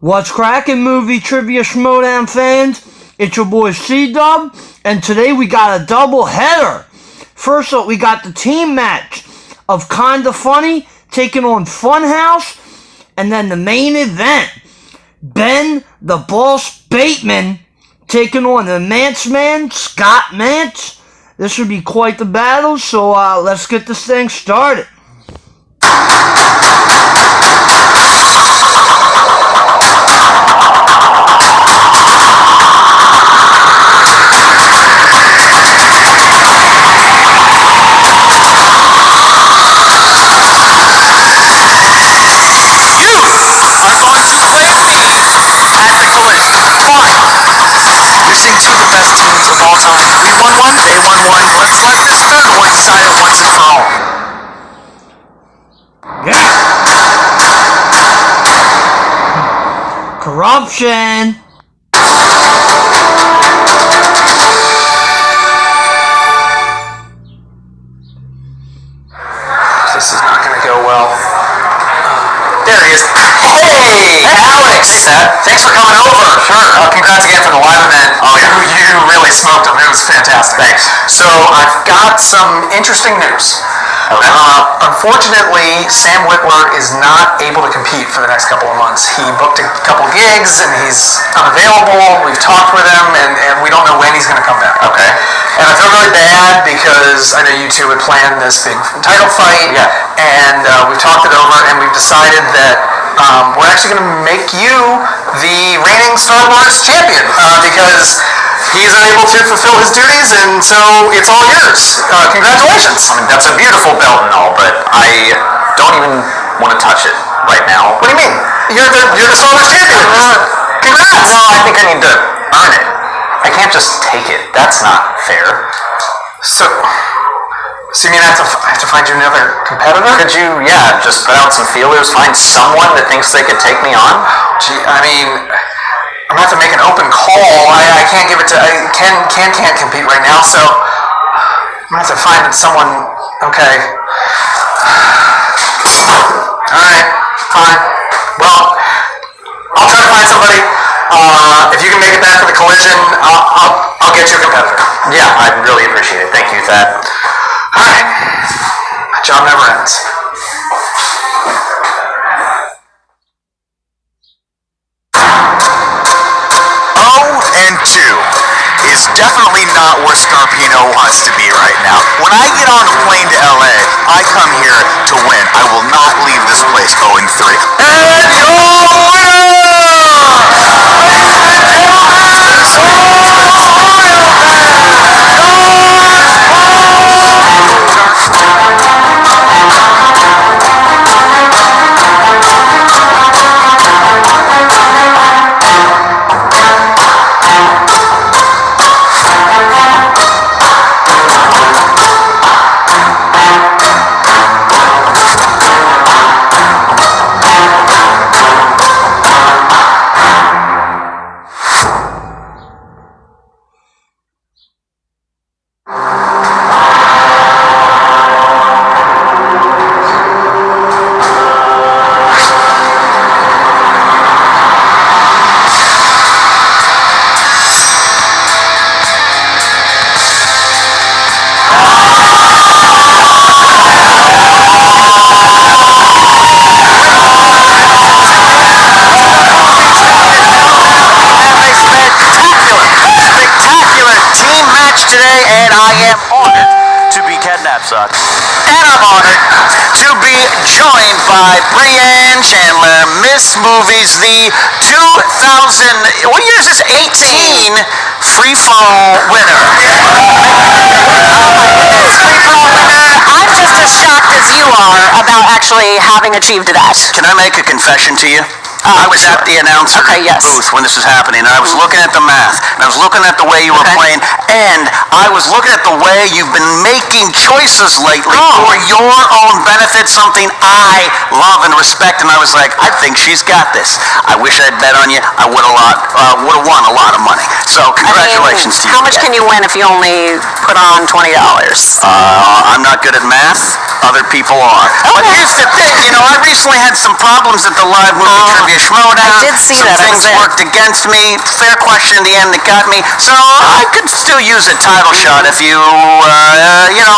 What's crackin', movie trivia Schmoedown fans? It's your boy C-Dub, and today we got a double header. First up, we got the team match of Kinda Funny taking on Funhaus, and then the main event, Ben the Boss Bateman taking on the Mantz man, Scott Mantz. This should be quite the battle, so let's get this thing started. Corruption. This is not going to go well. There he is. Hey, Alex! Thanks for coming over. Sure. Congrats again for the live event. Oh, you really smoked him. It was fantastic. Thanks. So I've got some interesting news. Okay. Unfortunately, Sam Witwer is not able to compete for the next couple of months. He booked a couple gigs and he's unavailable. We've talked with him and we don't know when he's going to come back. Okay. And I feel really bad because I know you two had planned this big title fight. Yeah. And we've talked it over and we've decided that we're actually going to make you the reigning Star Wars champion because he's unable to fulfill his duties, and so it's all yours. Congratulations. I mean, that's a beautiful belt and all, but I don't even want to touch it right now. What do you mean? You're the Star Wars champion. Congrats. No, I think I need to earn it. I can't just take it. That's not fair. So you mean I have to find you another competitor? Could you, just put out some feelers, find someone that thinks they could take me on? Gee, I mean, I'm going to have to make an open call. I can't give it to... Ken can't compete right now, so I'm going to have to find someone... Okay. Alright, fine. Well, I'll try to find somebody. If you can make it back for the collision, I'll get you a competitor. Yeah, I'd really appreciate it. Thank you, Thad. Alright. My job never ends. 2 is definitely not where Scarpino wants to be right now. When I get on a plane to LA, I come here to win. I will not leave this place 0-3. And your and I'm honored to be joined by Brianne Chandler, Miss Movies, the 2000, what year is this, 18 Free Fall winner. I'm just as shocked as you are about actually having achieved that. Can I make a confession to you? I was at the announcer booth when this was happening, and I was looking at the math, and I was looking at the way you were playing, and I was looking at the way you've been making choices lately for your own benefit, something I love and respect, and I was like, I think she's got this. I wish I'd bet on you. I would have won a lot of money. So congratulations to you. How much can you win if you only put on $20? I'm not good at math. Other people are. Okay. But here's the thing, I recently had some problems at the live movie trivia Schmoedown. I did did see Some that. things worked against me. Fair question in the end that got me. So I could still use a title shot if you,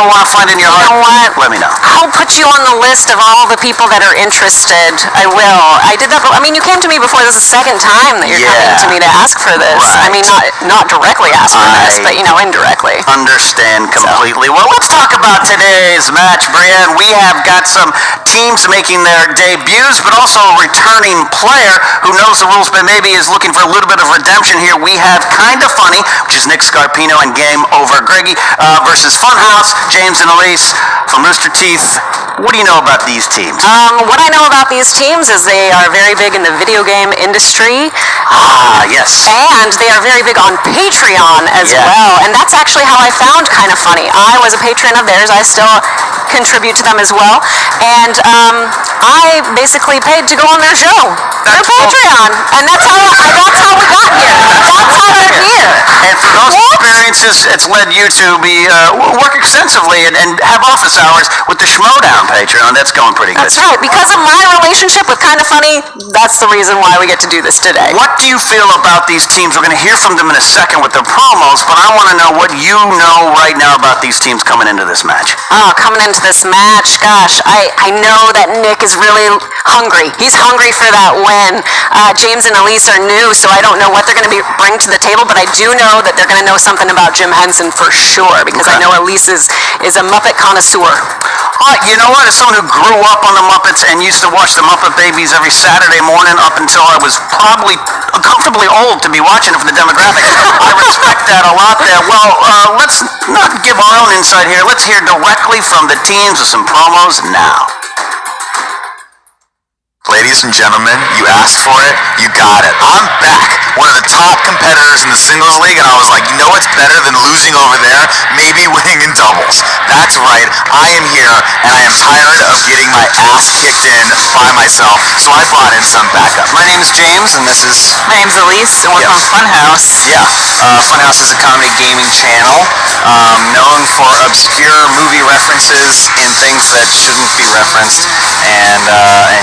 want to find in your heart. You know what? Let me know. I'll put you on the list of all the people that are interested. I will. I did that. You came to me before. This is the second time that you're coming to me to ask for this. Right. I mean, not directly ask for this, but indirectly. Understand completely. Well, let's talk about today's match, Brienne. We have got some teams making their debuts, but also a returning player who knows the rules, but maybe is looking for a little bit of redemption here. We have Kinda Funny, which is Nick Scarpino and Game Over Greggy, versus Funhaus, James and Elise from Rooster Teeth. What do you know about these teams? What I know about these teams is they are very big in the video game industry. Yes. And they are very big on Patreon as well. And that's actually how I found Kinda Funny. I was a patron of theirs. I still contribute to them as well. And I basically paid to go on their show. Their Patreon. And that's how we got here. That's how we're here. And for those experiences, it's led you to be work extensively and have office hours with the Schmoedown Patreon. That's going pretty good. That's right. Because of my relationship with Kinda Funny, that's the reason why we get to do this today. What do you feel about these teams? We're going to hear from them in a second with their promos, but I want to know what you know right now about these teams coming into this match. Coming into this match, gosh, I know that Nick is really hungry. He's hungry for that win. James and Elise are new, so I don't know what they're going to bring to the table, but I do know that they're going to know something about Jim Henson for sure, because I know Elise is a Muppet connoisseur. You know what? As someone who grew up on the Muppets and used to watch the Muppet Babies every Saturday morning up until I was probably comfortably old to be watching it for the demographic, I respect that a lot there. Well, let's not give our own insight here. Let's hear directly from the teams with some promos now. Ladies and gentlemen, you asked for it, you got it. I'm back, one of the top competitors in the singles league, and I was like, you know what's better than losing over there? Maybe winning in doubles. That's right, I am here, and I am tired of getting my ass kicked in by myself, so I brought in some backup. My name is James, and this is... My name's Elise, and we're from Funhaus. Yeah, Funhaus is a comedy gaming channel, known for obscure movie references and things that shouldn't be referenced, and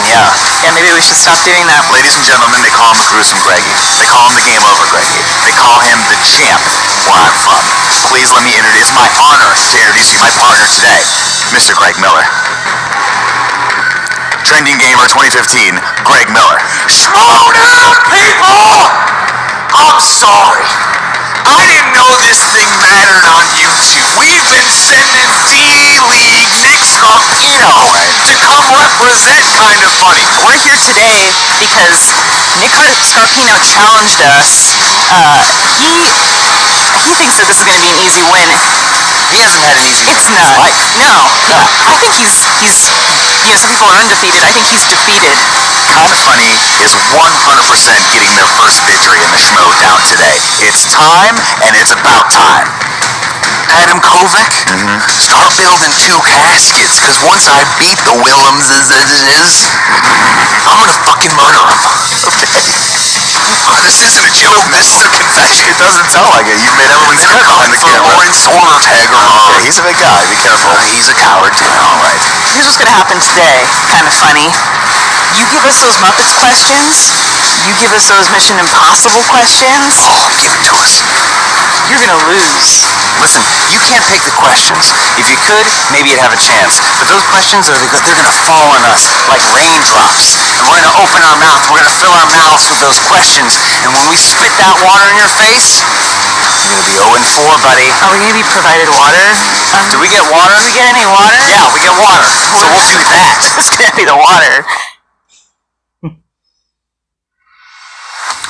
yeah. Yeah, maybe we should stop doing that. Ladies and gentlemen, they call him the Gruesome Greggy. They call him the Game Over Greggy. They call him the champ where I'm from. Please let me introduce, it's my honor to introduce you, my partner today, Mr. Greg Miller. Trending Gamer 2015, Greg Miller. Schmoedown, people! I'm sorry. I didn't know this thing mattered on YouTube. We've been sending D-League Nick Scarpino to come represent Kinda Funny. We're here today because Nick Scarpino challenged us. He thinks that this is going to be an easy win. He hasn't had an easy win It's in his not. life. No. I think he's some people are undefeated. I think he's defeated. Kinda Funny is 100% getting their first victory in the Schmoedown today. It's time, and it's about time. Adam Kovac, start building 2 caskets, because once I beat the Willemses, I'm gonna fucking murder him. This isn't a joke, this is a confession. It doesn't sound like it. You made everyone scared behind the camera. Lawrence Sortertegger. Yeah, he's a big guy, be careful. He's a coward too. Alright. Here's what's going to happen today. Kinda Funny. You give us those Muppets questions. You give us those Mission Impossible questions. Oh, give it to us. You're going to lose. Listen, you can't pick the questions. If you could, maybe you'd have a chance. But those questions, they're going to fall on us like raindrops. And we're going to open our mouth. We're going to fill our mouths with those questions. And when we spit that water in your face, you're going to be 0-4, buddy. Are we going to be provided water? Do we get water? Do we get any water? Yeah, we get water. So we'll do that. It's going to be the water.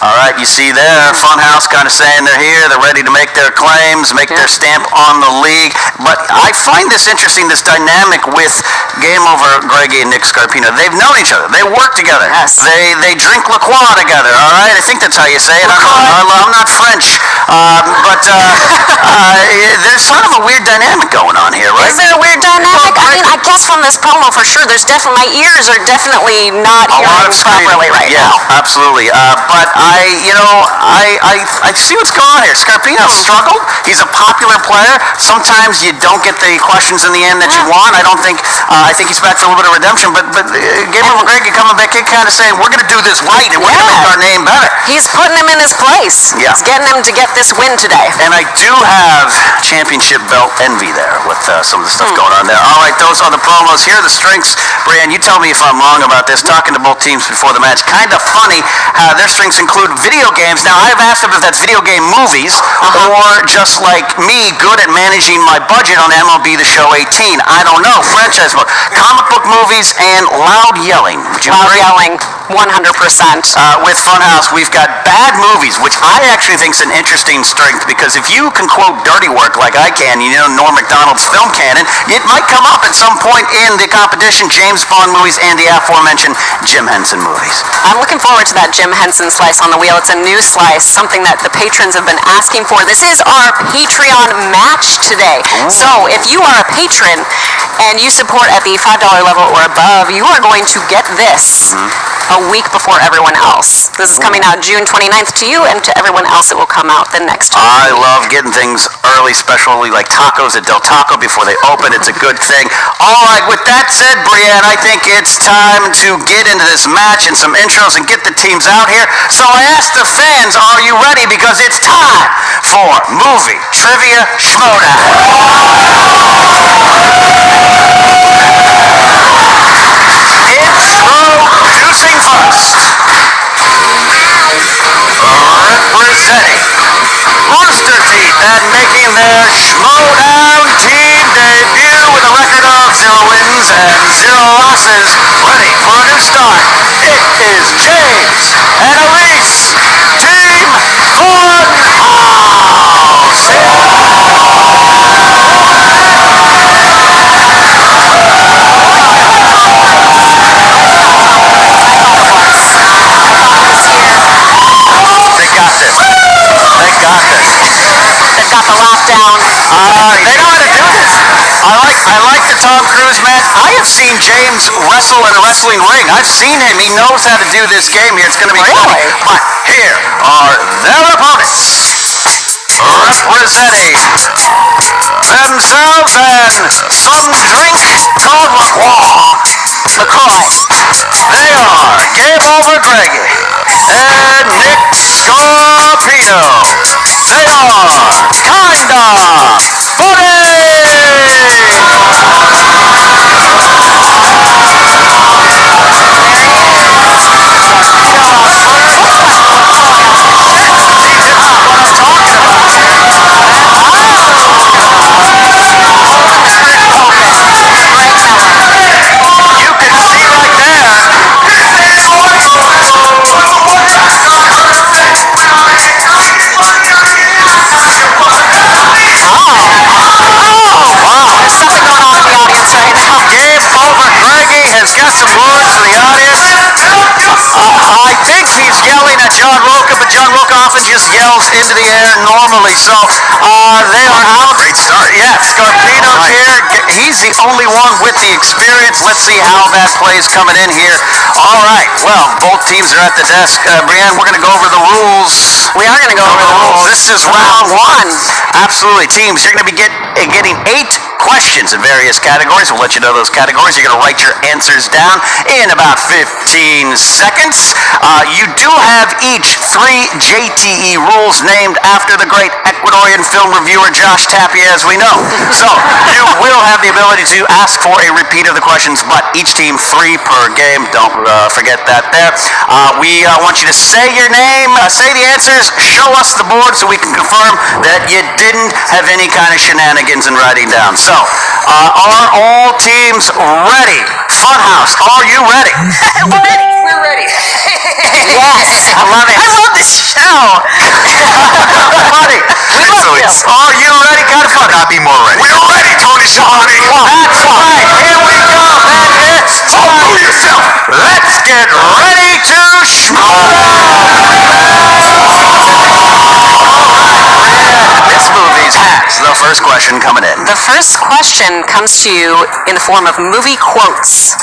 All right, you see there, Funhaus kind of saying they're here, they're ready to make their claims, make their stamp on the league. But I find this interesting, this dynamic with Game Over Greggy and Nick Scarpino. They've known each other. They work together. Yes. They drink La Croix together, all right? I think that's how you say it. I'm not French. But there's sort of a weird dynamic going on here, right? Is there a weird dynamic? I mean, I guess from this promo for sure, there's definitely, my ears are definitely not hearing properly right now. Absolutely. But I see what's going on here. Scarpino struggled. He's a popular player. Sometimes you don't get the questions in the end that you want. I think he's back for a little bit of redemption. But Game Over Greggy coming back in kind of saying, we're going to do this right, and we're going to make our name He's putting him in his place. Yeah. He's getting him to get this win today. And I do have championship belt envy there with some of the stuff going on there. All right, those are the promos. Here are the strengths. Brian, you tell me if I'm wrong about this. Talking to both teams before the match, kind of funny. Their strengths include video games. Now, I've asked them if that's video game movies or just like me, good at managing my budget on MLB The Show 18. I don't know. Franchise mode. Comic book movies and loud yelling. Would you Loud agree? yelling, 100%. With Funhaus, we've got bad movies, which I actually think is an interesting strength because if you can quote dirty work like I can, you know Norm Macdonald's film canon, it might come up at some point in the competition, James Bond movies and the aforementioned Jim Henson movies. I'm looking forward to that Jim Henson slice on the wheel. It's a new slice, something that the patrons have been asking for. This is our Patreon match today. So if you are a patron and you support at the $5 level or above, you are going to get this a week before everyone else. This is coming out June 29th to you, and to everyone else it will come out the next week. I love getting things early, especially like tacos at Del Taco before they open. It's a good thing. All right, with that said, Brianne, I think it's time to get into this match and some intros and get the teams out here. So I asked the fans, are you ready? Because it's time for Movie Trivia Schmoedown. Introducing first, representing Rooster Teeth and making their Schmoedown team debut with a record of 0 wins and 0 losses, ready for a new start. It is James and Elise, Team They got this. They got this. They've got the lockdown. They know how to do this. I like the Tom Cruise match. I have seen James wrestle in a wrestling ring. I've seen him. He knows how to do this game here. It's going to be funny. But here are their opponents. Representing themselves and some drink called LaCroix. They are Game Over Greggy and Nick Scorpino. They are Kinda got some words for the audience. I think he's yelling at John Roca, but John Roca often just yells into the air normally. So they are out. Great start. Yeah, Scarpino's here. He's the only one with the experience. Let's see how that plays coming in here. All right. Well, both teams are at the desk. Brianne, we're going to go over the rules. We are going to go over the rules. This is round one. Absolutely. Teams, you're going to be getting 8 questions in various categories. We'll let you know those categories. You're going to write your answers down in about 15 seconds. You do have each 3 JTE rules named after the great Ecuadorian film reviewer Josh Tapia, as we know. So you will have the ability to ask for a repeat of the questions, but each team 3 per game. Don't forget that there. We want you to say your name, say the answers, show us the board so we can confirm that you didn't have any kind of shenanigans in writing down. So, are all teams ready? Funhaus, are you ready? We're ready. We're ready. Yes, I love it. I love this show. Funny. Excellent. Are you ready? Kind of fun. Not be more ready. We're ready, Tony Schiavone. That's right. Here we go. And it's time. yourself. Let's get ready to This movie's hats. The first question coming in. The first question comes to you in the form of movie quotes.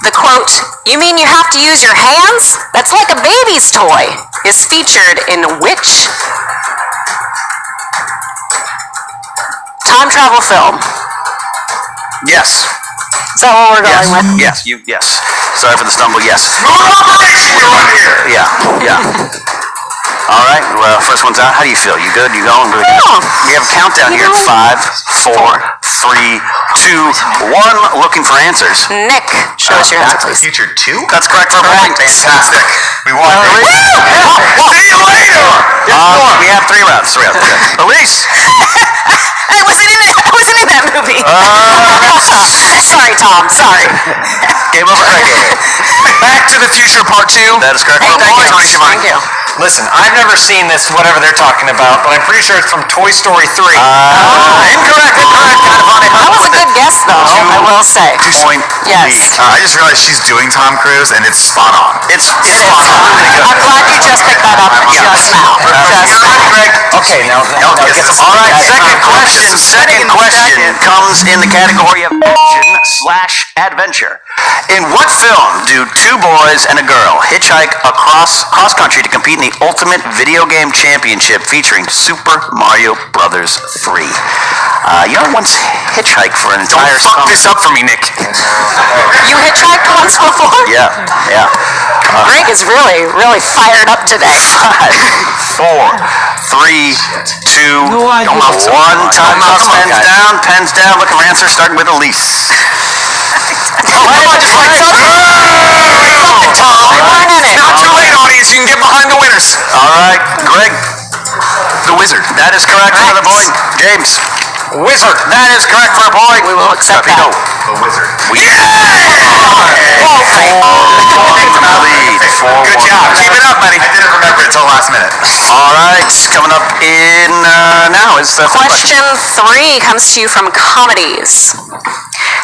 The quote, "You mean you have to use your hands? That's like a baby's toy," is featured in which time travel film? Yes. Is that what we're going with? Yes. Yes. Sorry for the stumble. Yes. Smooth operation we run here. Yeah. All right. Well, first one's out. How do you feel? You good? You going? Really good? Oh. We have a countdown here. 5, 4, 3, 2, 1. Looking for answers. Nick, show us your answer, Back to the please. Future 2? That's correct for a point. Fantastic. We won. See you later. We have 3 rounds. 3 rounds. Elise. I wasn't in that movie. Sorry, Tom. Sorry. Game over. Back to the Future Part 2. That is correct. Thank for a you. point. Thank you. Listen, I've never seen this, whatever they're talking about, but I'm pretty sure it's from Toy Story 3. Incorrect. Kind of funny. That was a good guess, though, I will say. Point Yes. lead. I just realized she's doing Tom Cruise, and it's spot on. It's It is. spot on. Really good. I'm glad you just picked that up just now. Just now. Greg. Okay, now get some. All right, second question comes in the category of action/adventure. In what film do 2 boys and a girl hitchhike across cross-country to compete in the Ultimate Video Game Championship featuring Super Mario Brothers 3? You know, once hitchhiked for an entire Fuck summer. this up for me, Nick. You hitchhiked once before? Yeah. Greg is really fired up today. 5, 4, 3, 2, No idea. 1. Time Come out. on, guys. Pens down. Looking for answers, starting with Elise. Tom. We're in it. Not too late, audience. You can get behind the winners. All right, Greg. The Wizard. That is correct for the point. James. Wizard. That is correct for a point. We will accept that. The Wizard. Lead. Good job. Keep it up, buddy. I didn't remember it till last minute. All right, coming up in now is the third question. Question 3 comes to you from Comedies.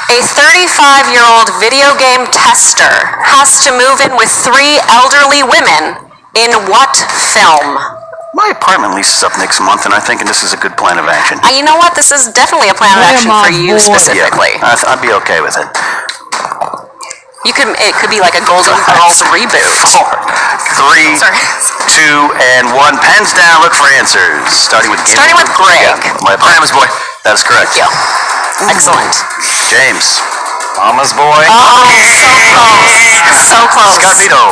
A 35-year-old video game tester has to move in with 3 elderly women in what film? My apartment lease is up next month, and I'm thinking this is a good plan of action. You know what? This is definitely a plan of action for you specifically. I'd be okay with it. It could be like a Golden Girls reboot. 4, 3, Sorry. 2, and 1. Pens down. Look for answers. Starting with Starting with Greg. My Grandma's boy. That is correct. Thank you. Excellent. James. Mama's boy. Oh, so close. Scotito.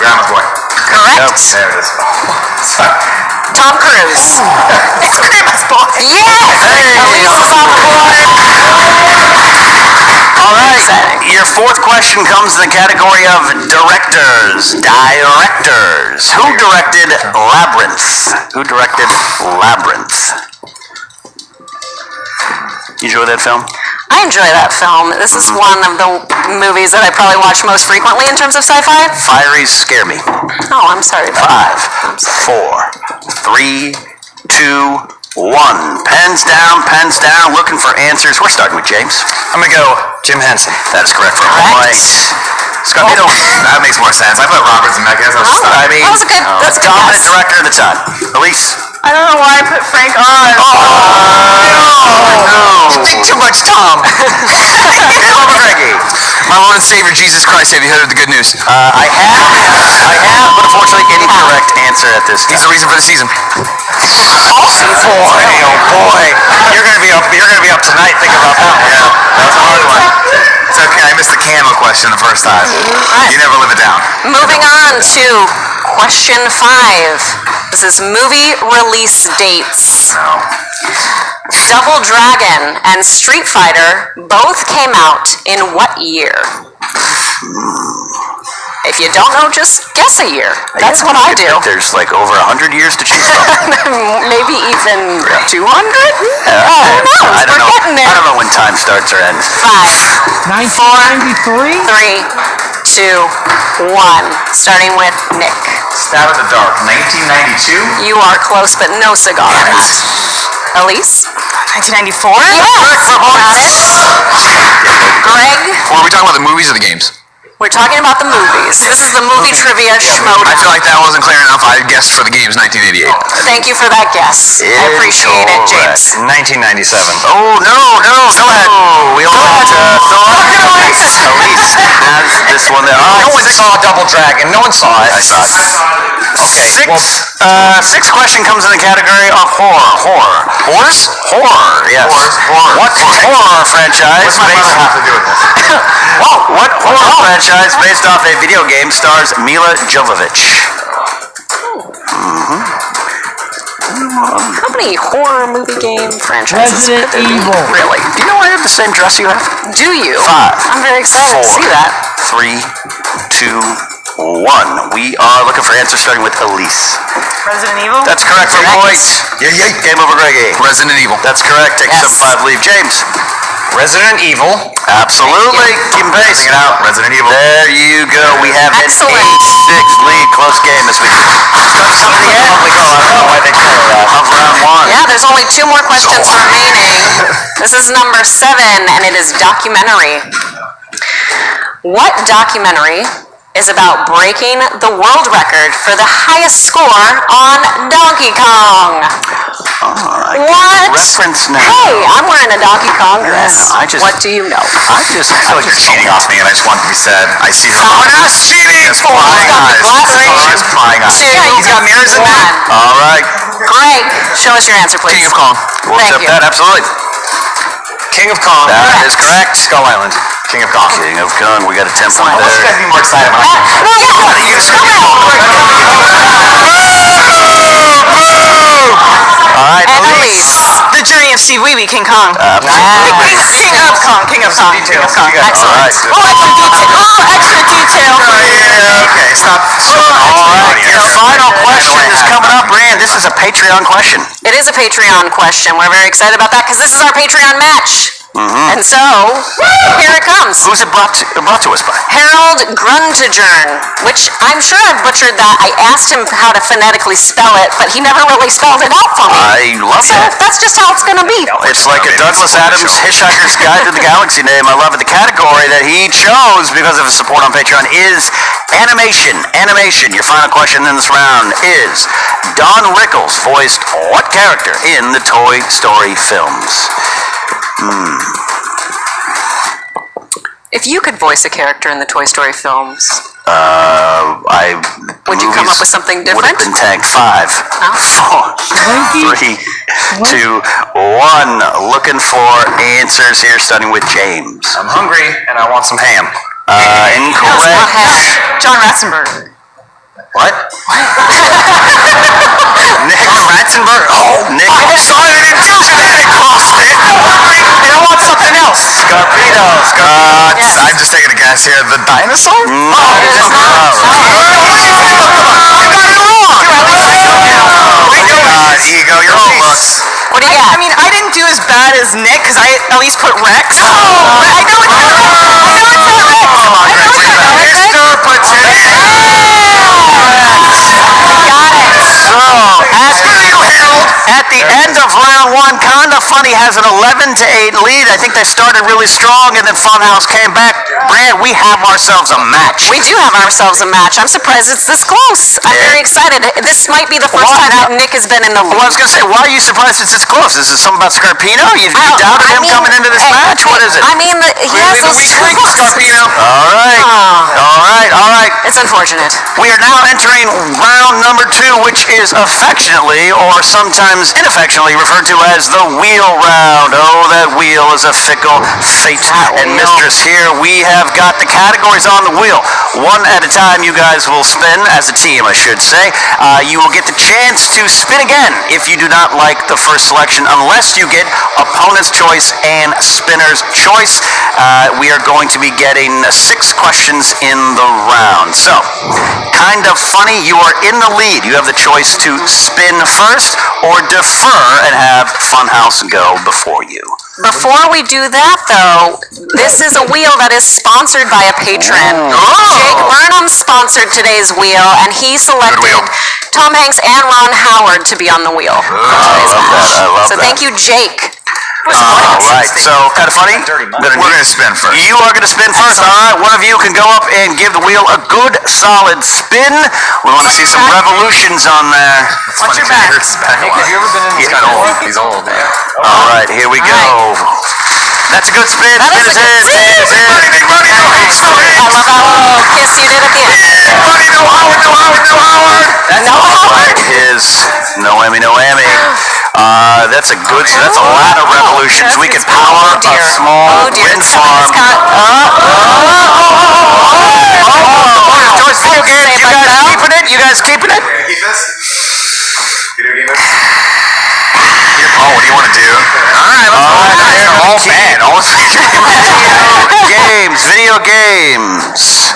Grandma's boy. Correct. There it is. Tom Cruise. It's Grandma's boy. Yes! Elise is on the board. All right. Your fourth question comes in the category of directors. Who directed Labyrinth? You enjoy that film? I enjoy that film. This is one of the movies that I probably watch most frequently in terms of sci-fi. Fieries scare me. Oh, I'm sorry. 5, 4, 3, 2, 1. Pens down. Looking for answers. We're starting with James. I'm gonna go Jim Henson. That is correct for a Correct. point. Scotito. That makes more sense. I put Roberts and Zemeckis. I mean, That was a good. That's a good dominant guess. director of the time. Elise. I don't know why I put Frank on. Too much Tom. Greggy. My Lord and Savior Jesus Christ, have you heard of the good news? I have, but unfortunately incorrect answer at this time. He's the reason for the season. Boy, oh boy. You're gonna be up tonight thinking about that. Yeah, that was a hard one. It's okay. I missed the camo question the first time. You never live it down. Moving on to question 5. This is movie release dates. No. Double Dragon and Street Fighter both came out in what year? If you don't know, just guess a year. That's what I do. There's like over 100 years to choose from. Maybe even 200? Who knows? I don't We're know. getting there. I don't know when time starts or ends. 5, 1993? 3, 2, 1. Starting with Nick. Stab in the dark. 1992. You are close, but no cigar on that. Elise? 1994? Yes! Got it. Greg? Or are we talking about the movies or the games? We're talking about the movies. This is the movie trivia I Schmoedown. feel like that wasn't clear enough. I guessed for the games 1988. Thank you for that guess. I appreciate it, James. 1997. Oh, no. Go ahead. We all have to Elise has this one there. No one saw Double Dragon. No one saw it. I saw it. Okay. Sixth question comes in the category of horror. Horse? Horror, yes. Horror. What horror franchise What's my brother have to do with this? What horror franchise based off a video game stars Mila Jovovich? How many horror movie game franchises Resident could there be? Evil. Really? Do you know I have the same dress you have? Do you? 5. I'm very excited to 4, see that. 3, 2, 1. We are looking for answers starting with Elise. Resident Evil? That's correct for Lloyd. Yeah. Game over, Greggy. Resident Evil. That's correct. Take Yes. 7-5 leave. James. Resident Evil. Absolutely. Keep them pace. Bring it out. Resident Evil. There you go. We have an 8-6 Excellent. lead. Close game this week. Let's go to some of the end. I don't know why they call it that. Of round 1. Yeah, there's only 2 more questions remaining. This is number 7, and it is documentary. What documentary is about breaking the world record for the highest score on Donkey Kong? I What? reference now. Hey, I'm wearing a Donkey Kong dress. I just- What do you know? I feel like you're cheating off me, and I just want to be said. I see her. Someone else cheating. Yes, prying eyes. Collaboration. Prying eyes. 2, Yeah, he's got mirrors in there. 1. All right. Greg, show us your answer, please. King of Kong. We'll Thank accept you. that. Absolutely. King of Kong. That is correct. Skull Island. King of Kong. King of Kong. We got a 10 point I want you guys to there. be more excited when I No, yeah. You just All right, And Elise. Elise. The Journey of Steve Weeby, King Kong. Absolutely. King of Kong. King of Kong. King of Kong. Kong. All right. Extra detail. Yeah, okay, stop. All right. Your final question is coming up, Rand. This is a Patreon question. It is a Patreon question. We're very excited about that because this is our Patreon match. And so, here it comes. Who's it brought to us by? Harold Grundtjern, which I'm sure I butchered that. I asked him how to phonetically spell it, but he never really spelled it out for me. I love So that. that's just how it's going to be. It's like a Douglas Adams Hitchhiker's Guide to the Galaxy name. I love it. The category that he chose because of his support on Patreon is animation. Animation. Your final question in this round is: Don Rickles voiced what character in the Toy Story films? If you could voice a character in the Toy Story films, Would you come up with something Would have different? been tag 5, 4, 3, 2, 1. Looking for answers here, starting with James. I'm hungry and I want some ham. Incorrect. John Ratzenberg. What? Nick Ratzenberg. Oh, Nick. I'm sorry I didn't catch it. It cost it. I'm hungry and I want something else. Scarpino. Yes. I'm just taking a guess here. The dinosaur? No, it is not. Ego, your face. What do you I got? mean, I didn't do as bad as Nick because I at least put Rex. But I know it's not Rex. Come on, Greg. Mr. Potato. At the end of round 1, Kinda Funny has an 11-8 lead. I think they started really strong, and then Funhaus came back. Brad, we have ourselves a match. We do have ourselves a match. I'm surprised it's this close. I'm very excited. This might be the first time that Nick has been in the Well, I was lead. going to say, why are you surprised it's this close? Is it something about Scarpino? You doubted him coming into this match? What is it? I mean, he has those Scarpino. All right. All right. It's unfortunate. We are now entering round number 2, which is affectionately or sometimes ineffectionately referred to as the wheel round. Oh, that wheel is a fickle fate and mistress. Here we have got the categories on the wheel. One at a time, you guys will spin, as a team, I should say. You will get the chance to spin again if you do not like the first selection, unless you get opponent's choice and spinner's choice. We are going to be getting 6 questions in the round. So, Kinda Funny, you are in the lead. You have the choice to spin first or defer and have Funhaus go before you. Before we do that, though, this is a wheel that is sponsored by a patron. Jake Burnham sponsored today's wheel, and he selected wheel. Tom Hanks and Ron Howard to be on the wheel. I love So that. thank you, Jake. All right, so Kinda Funny, We're going to spin first. you are going to spin first. All right, one of you can go up and give the wheel a good, solid spin. We want to see some revolutions on there. Watch your back. Nick, have you ever been in? He's kind of old. He's old, yeah. All right, here we go. That's a good spin. That is a good spin. Spin is in. Big money, no Hanks, no I Hanks. love that little kiss you did at the end. Big money, no Howard, no Howard, no Howard. That's all right. Is no whammy, no whammy. That's a good. So that's a lot of revolutions. We can power a small wind farm. Joyce, video games. You guys keeping it? You guys keeping it? Keep this. Video game this. do you want to do? Alright, let's go. Oh man, almost Video games.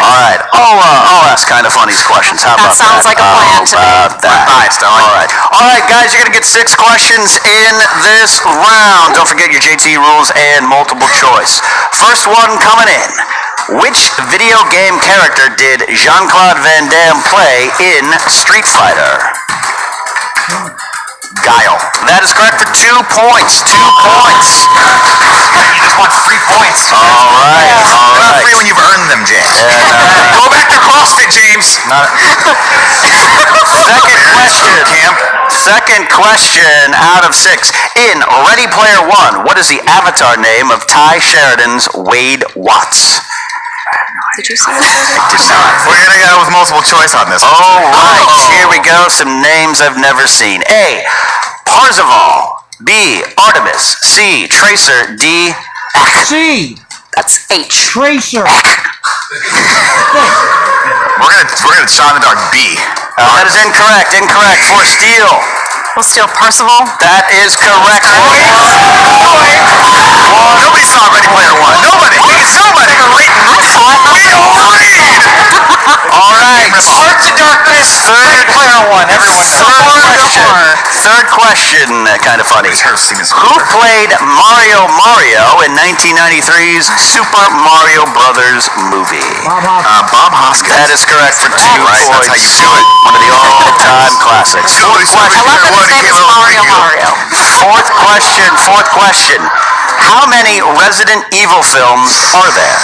Alright, I'll ask kind of funny questions. How about that? That sounds like a plan to me. Nice. Alright, guys, you're gonna get 6 questions in this round. Don't forget your JT rules and multiple choice. First one coming in. Which video game character did Jean-Claude Van Damme play in Street Fighter? Guile. That is correct for 2 points. 2 points. You just want free points. All right. They're not free when you've earned them, James. Go back to CrossFit, James. Second question out of 6. In Ready Player One, what is the avatar name of Ty Sheridan's Wade Watts? Did you see that? I did not. We're gonna go with multiple choice on this. All right, here we go. Some names I've never seen. A. Parzival. B. Artemis. C. Tracer. D. C. That's H. Tracer. We're gonna shot in the dark B. That is incorrect. Incorrect. For Steele. We'll steal Percival. That is correct. Nobody saw Ready Player One. Nobody. I saw it. All right. Hearts of Darkness. Ready Player One. Everyone knows. Third question. Kind of funny. Who played Mario in 1993's Super Mario Brothers movie? Bob Hoskins. That is correct for 2 Right, points. that's how you do it. One of the all-time classics. I love that his name is Mario. Fourth question. How many Resident Evil films are there?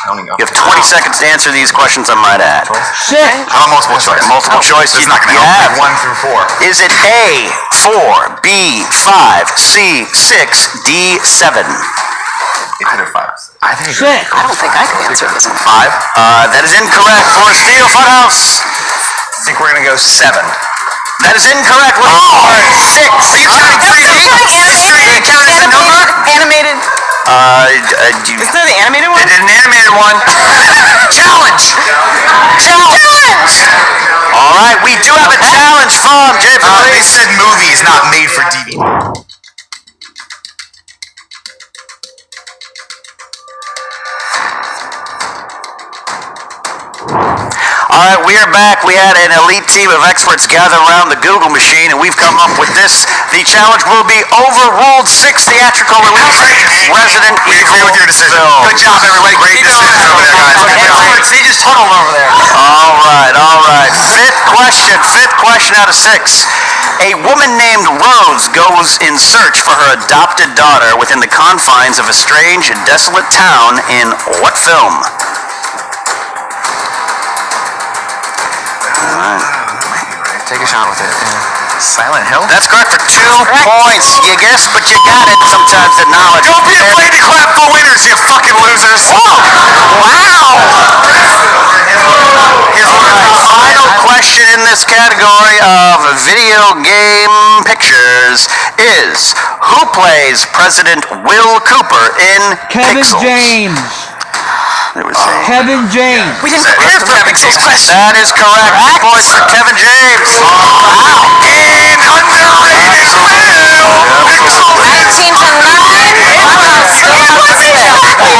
You have 20 seconds to answer these questions, I might add. 6. I'm a multiple choice. Multiple choice. It's not gonna You help. have. 1 through 4. Is it A, 4, B, 5, C, 6, D, 7? I think 6. I don't think I could answer this one. 5. That is incorrect. For Steel Funhouse. I think we're gonna go 7. That is incorrect. We're 6. Are you counting 3D? Animated. Isn't that the animated one? An animated one. Challenge. All right, we do have a challenge from James. They said movies, not made for DVD. All right, we are back. We had an elite team of experts gather around the Google machine, and we've come up with this. The challenge will be Overruled 6 theatrical release Resident We agree Evil with your decision. film. Good job, everybody. Great decision over there, guys. Good job. They just huddled over there. All right. Fifth question out of 6. A woman named Rose goes in search for her adopted daughter within the confines of a strange and desolate town in what film? Take a shot with it. Silent Hill? That's correct for 2 points. You guessed, but you got it. Sometimes the knowledge. Don't be afraid to clap for winners, you fucking losers. Wow! Final question in this category of video game pictures is who plays President Will Cooper in Kevin Pixels? James. Kevin James. We didn't prepare for a Pixels question. That is correct. 2 points for Kevin James. In underrated Pixels. 19 to 9.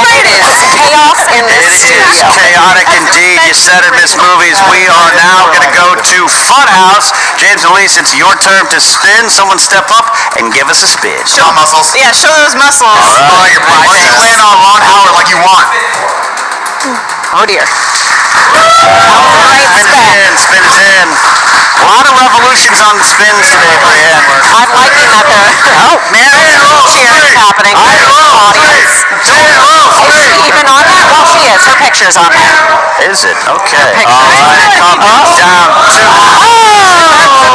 It is chaos in this It is studio. chaotic indeed. You said it, Miss Movies. We are now going to go to Funhouse. James and Elise, it's your turn to spin. Someone step up and give us a spin. Show muscles. Yeah, show those muscles. Oh, you're why don't you land on Ron Howard like you want? Oh dear. Spin is in. A lot of revolutions on the spins today, Brienne. I'm liking that there. Oh, man, cheering happening. Audience. Is she even on that? Well, she is. Her picture's on there. Is it? Okay. Picture. All right, come down to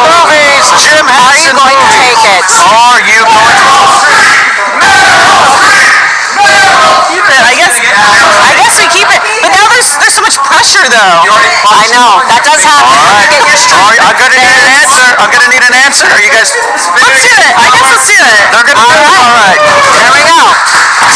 Movies. Jim Are you Henson. going to take it? Are you going to? I guess we keep it. But now there's so much pressure though. I know. That does happen. All right. You get your strength. I'm gonna need an answer. I'm gonna need an answer. Are you guys? Let's do it. I guess let's do it. They're gonna do it. All right. There we go.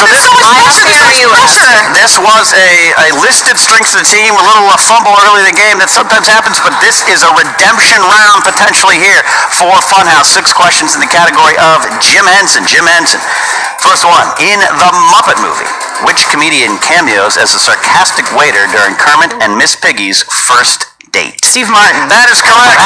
this, so much pressure. this was a listed strength of the team, a little fumble early in the game that sometimes happens, but this is a redemption round potentially here for Funhaus. 6 questions in the category of Jim Henson. Jim Henson. First one, in the Muppet movie, which comedian cameos as a sarcastic waiter during Kermit and Miss Piggy's first date? Steve Martin. That is correct.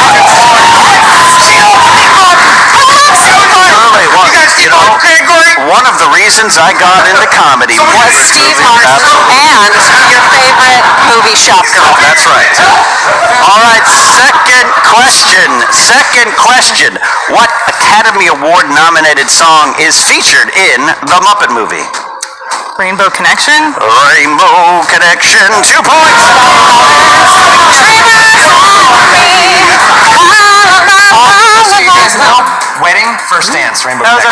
One of the reasons I got into comedy Was Steve Martin and your favorite movie shop girl. That's right. All right, second question. What Academy Award nominated song is featured in the Muppet movie? Rainbow Connection. Rainbow Connection, 2 points. Wedding, first dance, Rainbow Good.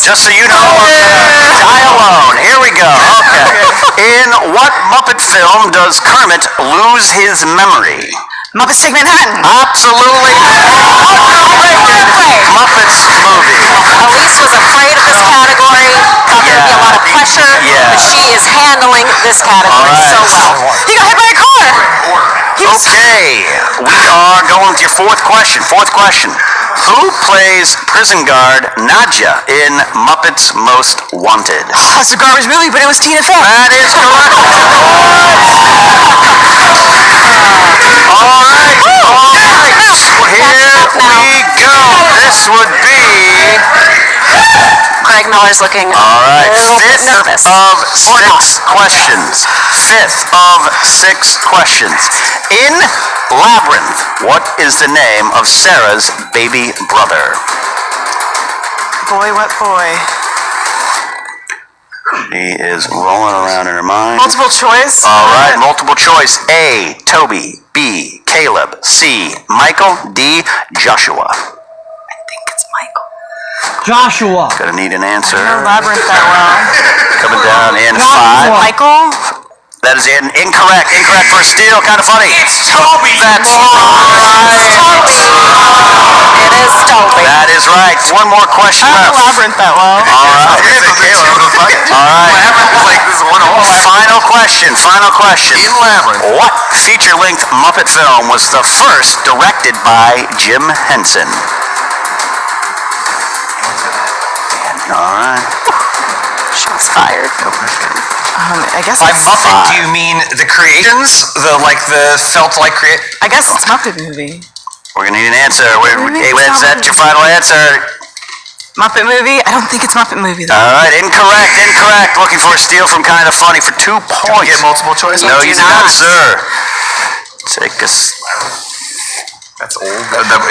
Just so you know, Die Alone. Here we go. Okay. In what Muppet film does Kermit lose his memory? Muppets Take Manhattan. Absolutely. Muppets movie. Elise was afraid of this category. Thought there'd be a lot of pressure. Yeah. But she is handling this category so well. He got hit by a car. Okay. We are going to your fourth question. Who plays prison guard Nadja in Muppets Most Wanted? Oh, it's a garbage movie, but it was Tina Fey. That is correct. All right. Here we go. This would be... Craig Miller's looking All right. a little bit Fifth nervous. of Or not. 6 questions. In Labyrinth, what is the name of Sarah's baby brother? Boy, what boy? She is rolling around in her mind. Multiple choice. All right, multiple choice. A, Toby. B, Caleb. C, Michael. D, Joshua. I think it's Michael. Joshua. Gonna need an answer. I know Labyrinth that well. Coming down in Joshua. 5. Michael? That is incorrect. Incorrect for a steal. Kind of funny. It's Toby. That's It is Toby. That is right. One more question I left. don't know Labyrinth that well. All right. Final question. In Labyrinth. What feature-length Muppet film was the first directed by Jim Henson? All right. Shots fired. I guess By it's... Muppet, do you mean the creations? The felt like create? I guess it's Muppet movie. We're gonna need an answer. Maybe Is that your final answer? Muppet movie? I don't think it's Muppet movie though. All right, incorrect. Looking for a steal from Kind of Funny for 2 points. Get multiple choice? No, you You do do not, not. sir. Take us. That's old.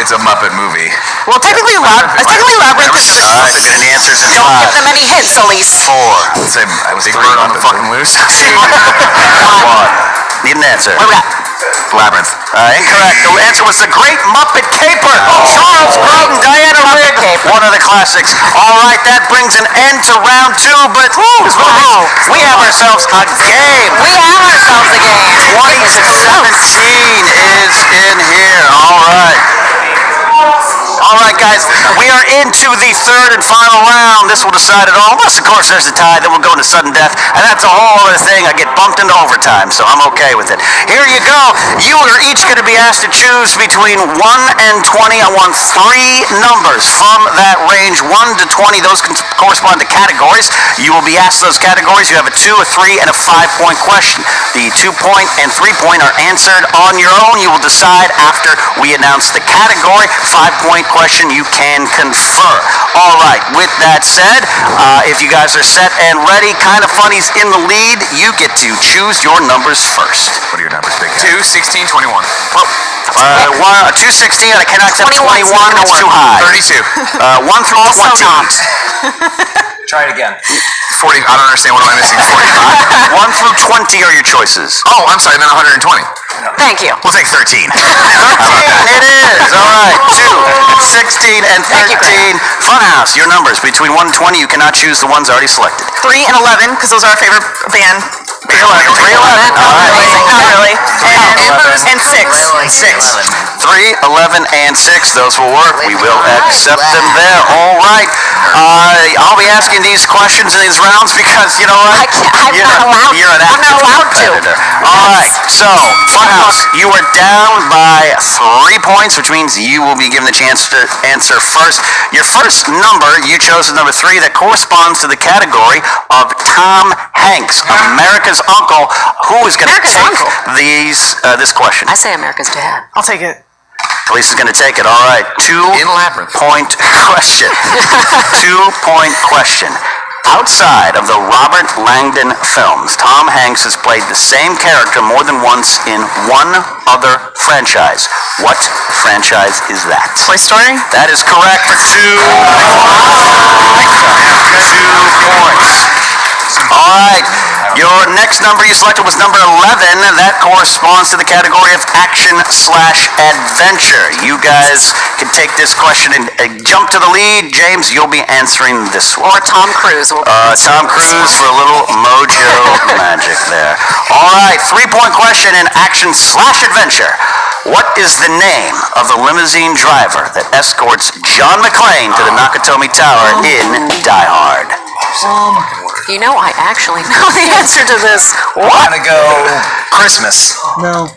It's a Muppet movie. Well, technically Labyrinth is... All right, they're getting the answers in Don't give 5, them any hints, Elise. 4, I was 3 on the fucking loose. 1. Need an answer. What do we got? Labyrinth. Incorrect. The answer was The Great Muppet Caper. Charles Grodin, Diana Rigg. One of the classics. All right, that brings an end to round 2, but we have ourselves a game. We have ourselves a game. 20 to 17 is in here. All right, guys, we are into the third and final round. This will decide it all. Unless, of course, there's a tie, then we'll go into sudden death, and that's a whole other thing. I get bumped into overtime, so I'm okay with it. Here you go. You are each going to be asked to choose between 1 and 20. I want 3 numbers from that range, 1 to 20. Those can correspond to categories. You will be asked those categories. You have a 2, a 3, and a 5-point question. The 2-point and 3-point are answered on your own. You will decide after we announce the category. 5-point question you can confer. All right, with that said, if you guys are set and ready, Kind of Funny's in the lead. You get to choose your numbers first. What are your numbers, big guy? 2, 16, 21. 216, I cannot accept 21 's 21. not It's gonna too work. high. 32. 1 through 20. Try it again. 40. I don't understand. What am I missing? 45. 1 through 20 are your choices. Oh, I'm sorry. Then 120. Thank you. We'll take 13. 13 it is. All right. 2, 16, and Thank you, 13. Funhaus, your numbers. Between 1 and 20, you cannot choose the ones already selected. 3 and 11, because those are our favorite band. 311. All right. Not really. And 6. 3, 11, and 6. Those will work. We will accept them there. All right. I'll be asking these questions in these rounds because, you know what? You're an active competitor. All right. So, Funhaus, you are down by 3 points, which means you will be given the chance to answer first. Your first number, you chose the number 3 that corresponds to the category of Tom Hanks, America's uncle, who is going to take this question. I say America's dad. I'll take it. Police is going to take it. All right. 2-point question. 2-point question. Outside of the Robert Langdon films, Tom Hanks has played the same character more than once in one other franchise. What franchise is that? Toy Story? That is correct for 2 points. All right. Your next number you selected was number 11. That corresponds to the category of action/adventure. You guys can take this question and jump to the lead. James, you'll be answering this one. Or Tom Cruise. Tom Cruise for a little mojo magic there. All right, 3-point question in action/adventure. What is the name of the limousine driver that escorts John McClane to the Nakatomi Tower in Die Hard? You know, I actually know the answer to this. I'm gonna go Christmas. No.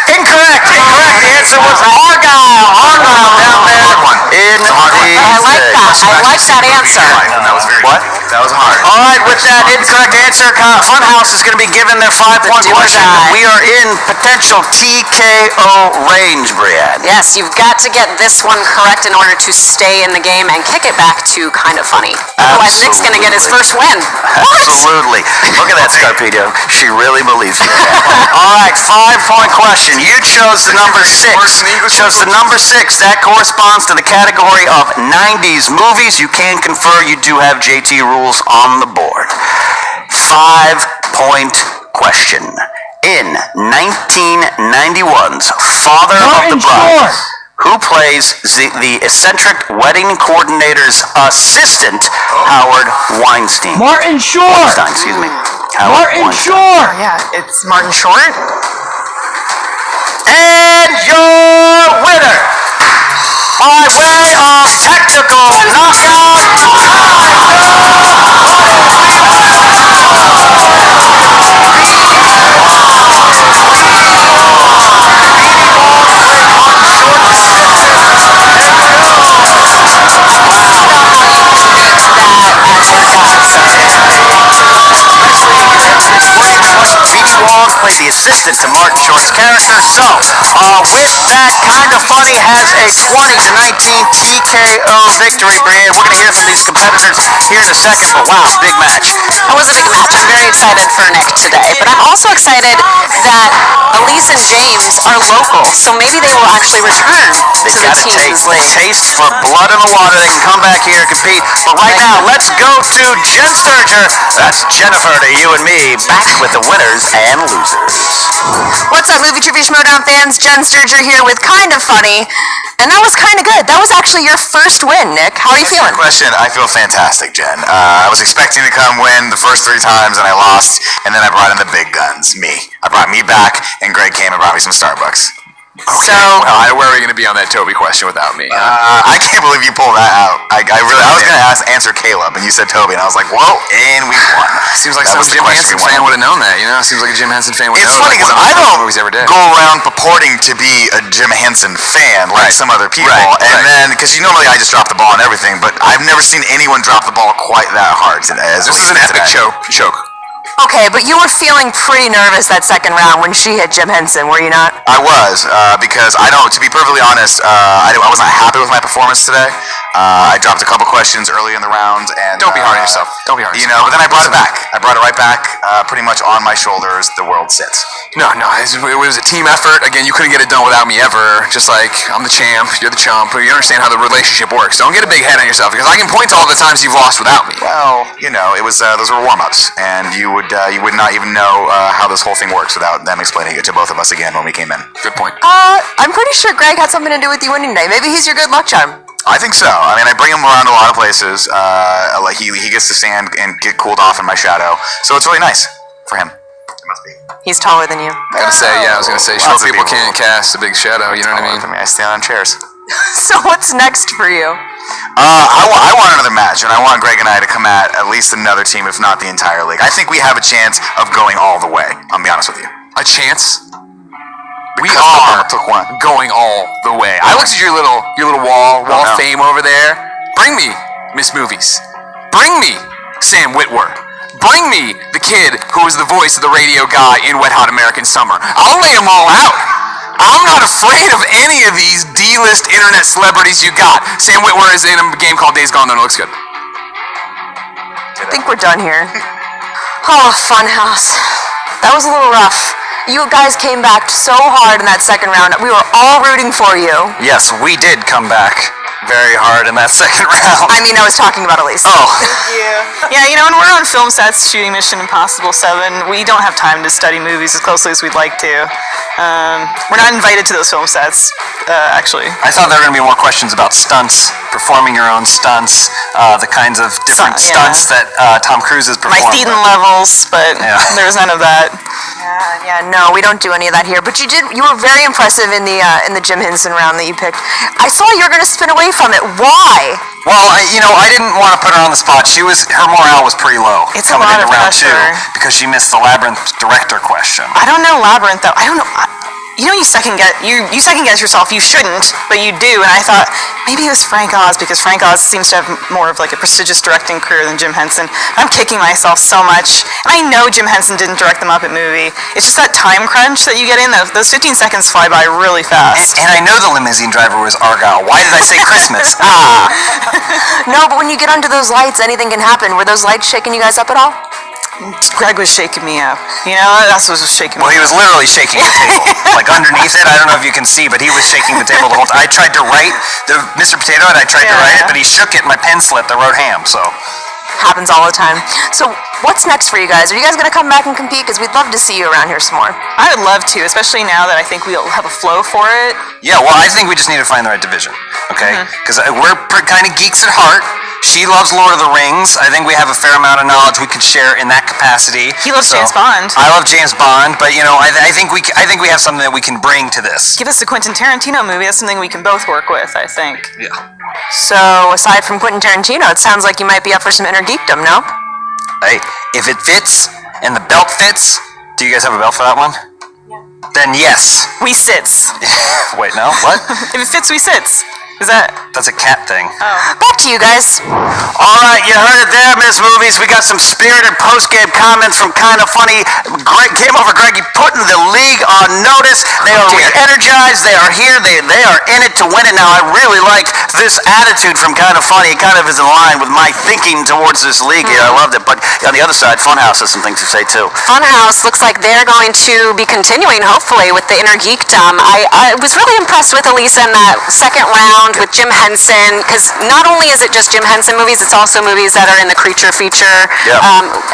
Incorrect. The answer was Argyle. Argyle down there in the I like that. I like that answer. That was very What? That was hard. All right, with that incorrect answer, Funhaus is going to be given their 5-point question. We are in potential TKO range, Brianne. Yes, you've got to get this one correct in order to stay in the game and kick it back to kind of funny. Otherwise, Nick's going to get his first win. Absolutely. Look at that, Scarpedo. She really believes you. All right, 5-point question. You chose the number 6. Chose the number 6. That corresponds to the category of 90s movies. You can confer you do have JT rules on the board. 5-point question. In 1991's Father of the Bride, who plays the eccentric wedding coordinator's assistant, Howard Weinstein? Martin Short. Weinstein, excuse me. Martin Short. Yeah, it's Martin Short. And your winner, by way of technical played the assistant to Martin Short's character. So, with that, Kind of Funny has a 20-19 TKO victory. Brianne, we're going to hear from these competitors here in a second, but wow, big match. That was a big match. I'm very excited for Nick today, but I'm also excited that Elise and James are local, so maybe they will actually return They to the got a Teens League. taste for blood in the water. They can come back here and compete. But right now, let's go to Jen Sturger. That's Jennifer to you and me, back with the winners and losers. What's up, Movie Trivia Schmoedown fans? Jen Sturger here with Kind of Funny. And that was kind of good. That was actually your first win, Nick. How are you feeling? Question. I feel fantastic, Jen. I was expecting to come win the first 3 times, and I lost. And then I brought in the big guns, me. I brought me back, and Greg came and brought me some Starbucks. Okay. Where are we going to be on that Toby question without me? I can't believe you pulled that out. I was going to answer Caleb, and you said Toby, and I was like, whoa, and we won. Seems like That some was the Jim question Henson we fan won. would have known that, you know? Seems like a Jim Henson fan would It's know. funny because One of I the don't movies he ever did. go around purporting to be a Jim Henson fan like some other people, and then because normally I just drop the ball and everything, but I've never seen anyone drop the ball quite that hard as This is an epic choke. Okay, but you were feeling pretty nervous that second round when she hit Jim Henson, were you not? I was, because to be perfectly honest, I wasn't happy with my performance today. I dropped a couple questions early in the round, and Don't be hard on yourself. Don't be hard on You yourself. know, but then I brought it back. I brought it right back, pretty much on my shoulders. The world sits. No, it was a team effort. Again, you couldn't get it done without me ever. Just like, I'm the champ, you're the chump. You understand how the relationship works. Don't get a big head on yourself, because I can point to all the times you've lost without me. Well, it was those were warm-ups, and you would not even know how this whole thing works without them explaining it to both of us again when we came in. Good point. I'm pretty sure Greg had something to do with you winning today. Maybe he's your good luck charm. I think so. I mean, I bring him around a lot of places. Like he gets to stand and get cooled off in my shadow, so it's really nice for him. Must be. He's taller than you. I was gonna say, short people can't cast a big shadow. You know what I mean? For me, I stand on chairs. So what's next for you? I want another match, and I want Greg and I to come at least another team, if not the entire league. I think we have a chance of going all the way. I'll be honest with you. A chance? We Because are took one. going all the way. I looked at your little wall of no. fame over there. Bring me Miss Movies. Bring me Sam Witwer. Bring me the kid who was the voice of the radio guy in Wet Hot American Summer. I'll lay them all out. I'm not afraid of any of these D-list internet celebrities you got. Sam Witwer is in a game called Days Gone, though, and it looks good. I think we're done here. Oh, Funhaus. That was a little rough. You guys came back so hard in that second round. We were all rooting for you. Yes, we did come back very hard in that second round. I mean, I was talking about Elise. Oh. Yeah, when we're on film sets shooting Mission Impossible 7, we don't have time to study movies as closely as we'd like to. We're not invited to those film sets, actually. I thought there were going to be more questions about stunts, performing your own stunts, the kinds of different stunts that Tom Cruise has performed. My Thetan levels, but there was none of that. Yeah, no, we don't do any of that here. But you were very impressive in the Jim Henson round that you picked. I saw you were going to spin away from it. Why? Well, I didn't want to put her on the spot. Her morale was pretty low. It's a coming lot into of round pressure. 2 because she missed the Labyrinth director question. I don't know Labyrinth, though. I don't know. You second guess yourself. You shouldn't, but you do. And I thought maybe it was Frank Oz, because Frank Oz seems to have more of like a prestigious directing career than Jim Henson. I'm kicking myself so much. And I know Jim Henson didn't direct the Muppet movie. It's just that time crunch that you get in. Those 15 seconds fly by really fast. And I know the limousine driver was Argyle. Why did I say Christmas? No, but when you get under those lights, anything can happen. Were those lights shaking you guys up at all? Greg was shaking me up. That's what was shaking me Well, he up. was literally shaking the table. Like underneath it, I don't know if you can see, but he was shaking the table the whole time. I tried to write the Mr. Potato Head, I tried to write it, but he shook it and my pen slipped. I wrote ham, so. Happens all the time. So what's next for you guys? Are you guys going to come back and compete? Because we'd love to see you around here some more. I would love to, especially now that I think we'll have a flow for it. Yeah, well, I think we just need to find the right division, okay? Because we're kind of geeks at heart. She loves Lord of the Rings. I think we have a fair amount of knowledge we could share in that capacity. He loves James Bond. I love James Bond, but I think we have something that we can bring to this. Give us a Quentin Tarantino movie. That's something we can both work with, I think. Yeah. So aside from Quentin Tarantino, it sounds like you might be up for some inner geekdom, no? Hey, if it fits and the belt fits, do you guys have a belt for that one? Yeah. Then yes. We sits. Wait, no? What? If it fits, we sits. That's a cat thing. Back to you guys. All right, you heard it there, Miss Movies. We got some spirited post-game comments from Kind of Funny. Greg came over, Greggy, putting the league on notice. They are re-energized. They are here. They are in it to win it. Now, I really like this attitude from Kind of Funny. It kind of is in line with my thinking towards this league here. I loved it. But on the other side, Funhaus has some things to say, too. Funhaus looks like they're going to be continuing, hopefully, with the inner geekdom. I was really impressed with Elisa in that second round with Jim Henson, because not only is it just Jim Henson movies, it's also movies that are in the creature feature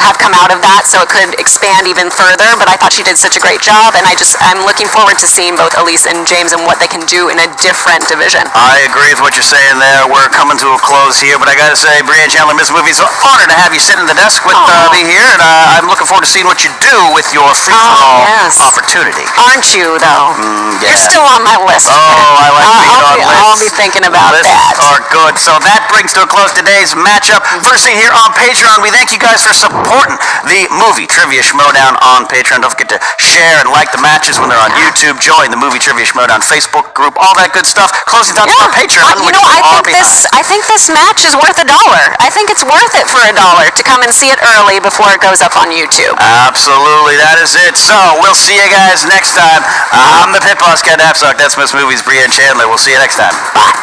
have come out of that, so it could expand even further. But I thought she did such a great job, and I'm looking forward to seeing both Elise and James and what they can do in a different division. I agree with what you're saying there. We're coming to a close here, but I gotta say, Brianne Chandler, Miss Movies, honored to have you sitting at the desk with me here, and I'm looking forward to seeing what you do with your free-for-all opportunity. Aren't you, though? Yeah. You're still on my list. Oh, I like being on lists. I'll be thinking about Lists that. are good. So that brings to a close today's matchup. First thing here on Patreon, we thank you guys for supporting the movie Trivia Schmoedown on Patreon. Don't forget to share and like the matches when they're on YouTube. Join the movie Trivia Schmoedown Facebook group. All that good stuff. Closing thoughts on Patreon. I think this match is worth $1. I think it's worth it for $1 to come and see it early before it goes up on YouTube. Absolutely, that is it. So we'll see you guys next time. I'm the Pit Boss, Ken Napsuck. That's Miss Movies, Brianne Chandler. We'll see you next time. Bye.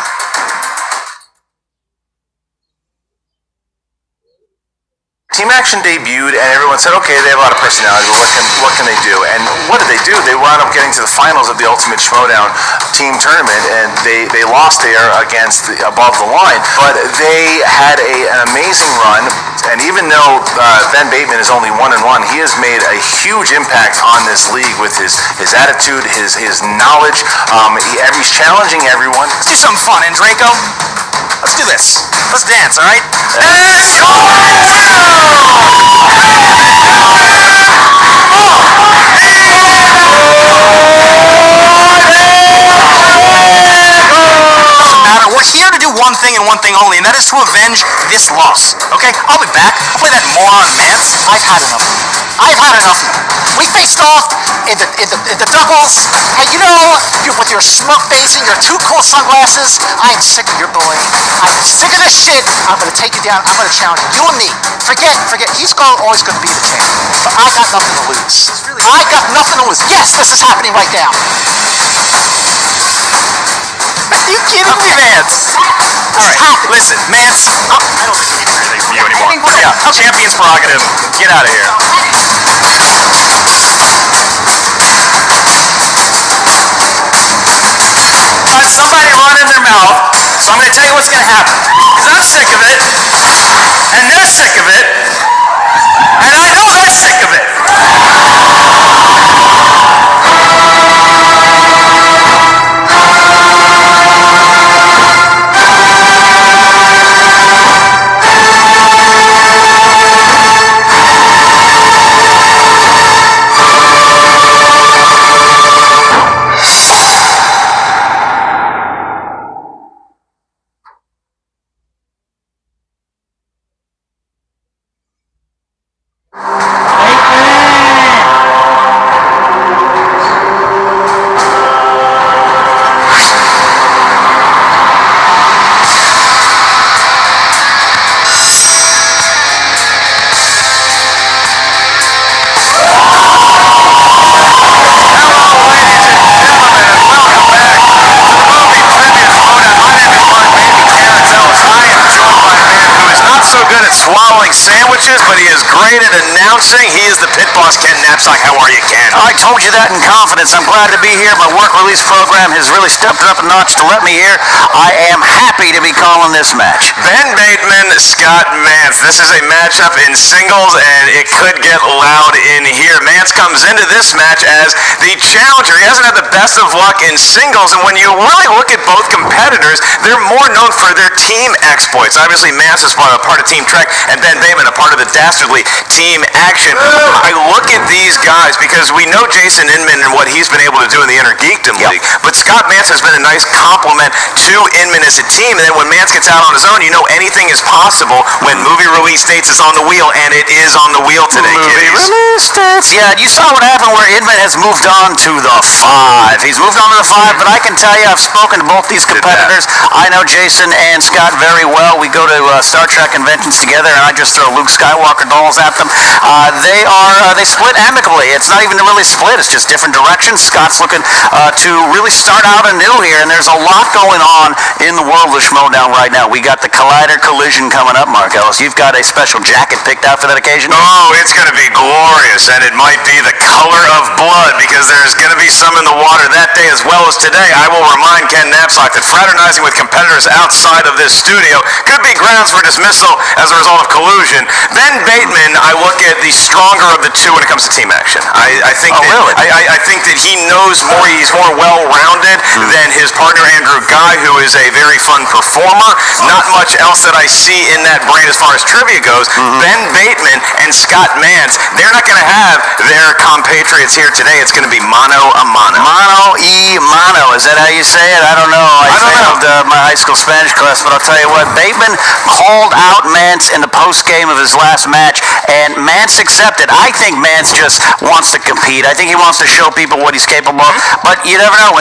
Team Action debuted, and everyone said, okay, they have a lot of personality, but what can they do? And what did they do? They wound up getting to the finals of the Ultimate Schmoedown team tournament, and they lost there against Above the Line. But they had an amazing run, and even though Ben Bateman is only 1-1, he has made a huge impact on this league with his attitude, his knowledge. He's challenging everyone. Let's do something fun, and Draco, let's do this. Let's dance, all right? Schmoedown! one thing only, and that is to avenge this loss. Okay? I'll be back. I'll play that moron Mantz. I've had enough. I've had enough. We faced off in the doubles, and you know, with your smug face and your too cool sunglasses, I am sick of your bullying. I'm sick of this shit. I'm gonna take you down. I'm gonna challenge you and me. Forget. He's always gonna be the champ. But I got nothing to lose. I got nothing to lose. Yes, this is happening right now. Are you kidding me, Mantz? Alright, listen, Mantz. I don't think we need to hear anything from you anymore. Yeah, champion's prerogative. Get out of here. Somebody run in their mouth, so I'm going to tell you what's going to happen. Because I'm sick of it, and they're sick of it, and I know they're sick of it. Swallowing sandwiches, but he is great at announcing. He is the pit boss, Ken Knapsack. How are you, Ken? I told you that in confidence. I'm glad to be here. My work release program has really stepped it up a notch to let me here. I am happy to be calling this match. Ben Bateman, Scott Mantz. This is a matchup in singles, and it could get loud in here. Mantz comes into this match as the challenger. He hasn't had the best of luck in singles, and when you really look at both competitors, they're more known for their team exploits. Obviously, Mantz is part of Team Trek, and Ben Bateman a part of the dastardly Team Action. I look at these guys because we know Jason Inman and what he's been able to do in the Inner Geekdom League, but Scott Mantz has been a nice compliment to Inman as a team, and then when Mantz gets out on his own, you know anything is possible when movie release dates is on the wheel, and it is on the wheel today, kiddies. Release dates. Yeah, you saw what happened where Inman has moved on to the 5. He's moved on to the 5, but I can tell you I've spoken to both these competitors. I know Jason and Scott very well. We go to Star Trek conventions together, and I just throw Luke Skywalker dolls at them. They split amicably. It's not even really split. It's just different directions. Scott's looking to really start out anew here, and there's a lot going on in the world of Schmoedown right now. We got the Collider Collision coming up, Mark Ellis. You've got a special jacket picked out for that occasion? Oh, it's going to be glorious, and it might be the color of blood because there's going to be some in the water that day as well as today. I will remind Ken Knapsack that fraternizing with competitors outside of this studio could be grounds for dismissal as a result of collusion. Ben Bateman, I look at the stronger of the two when it comes to team action. I think that he knows more. He's more well-rounded than his partner Andrew Guy, who is a very fun performer. Not much else that I see in that brain as far as trivia goes. Ben Bateman and Scott Mantz, they're not going to have their compatriots here today. It's going to be mano a mano. Mano y mano. Is that how you say it? I don't know. I failed my high school Spanish class, but I'll tell you what, Bateman called out Mantz in the post-game of his last match, and Mantz accepted. I think Mantz just wants to compete. I think he wants to show people what he's capable of, but you never know.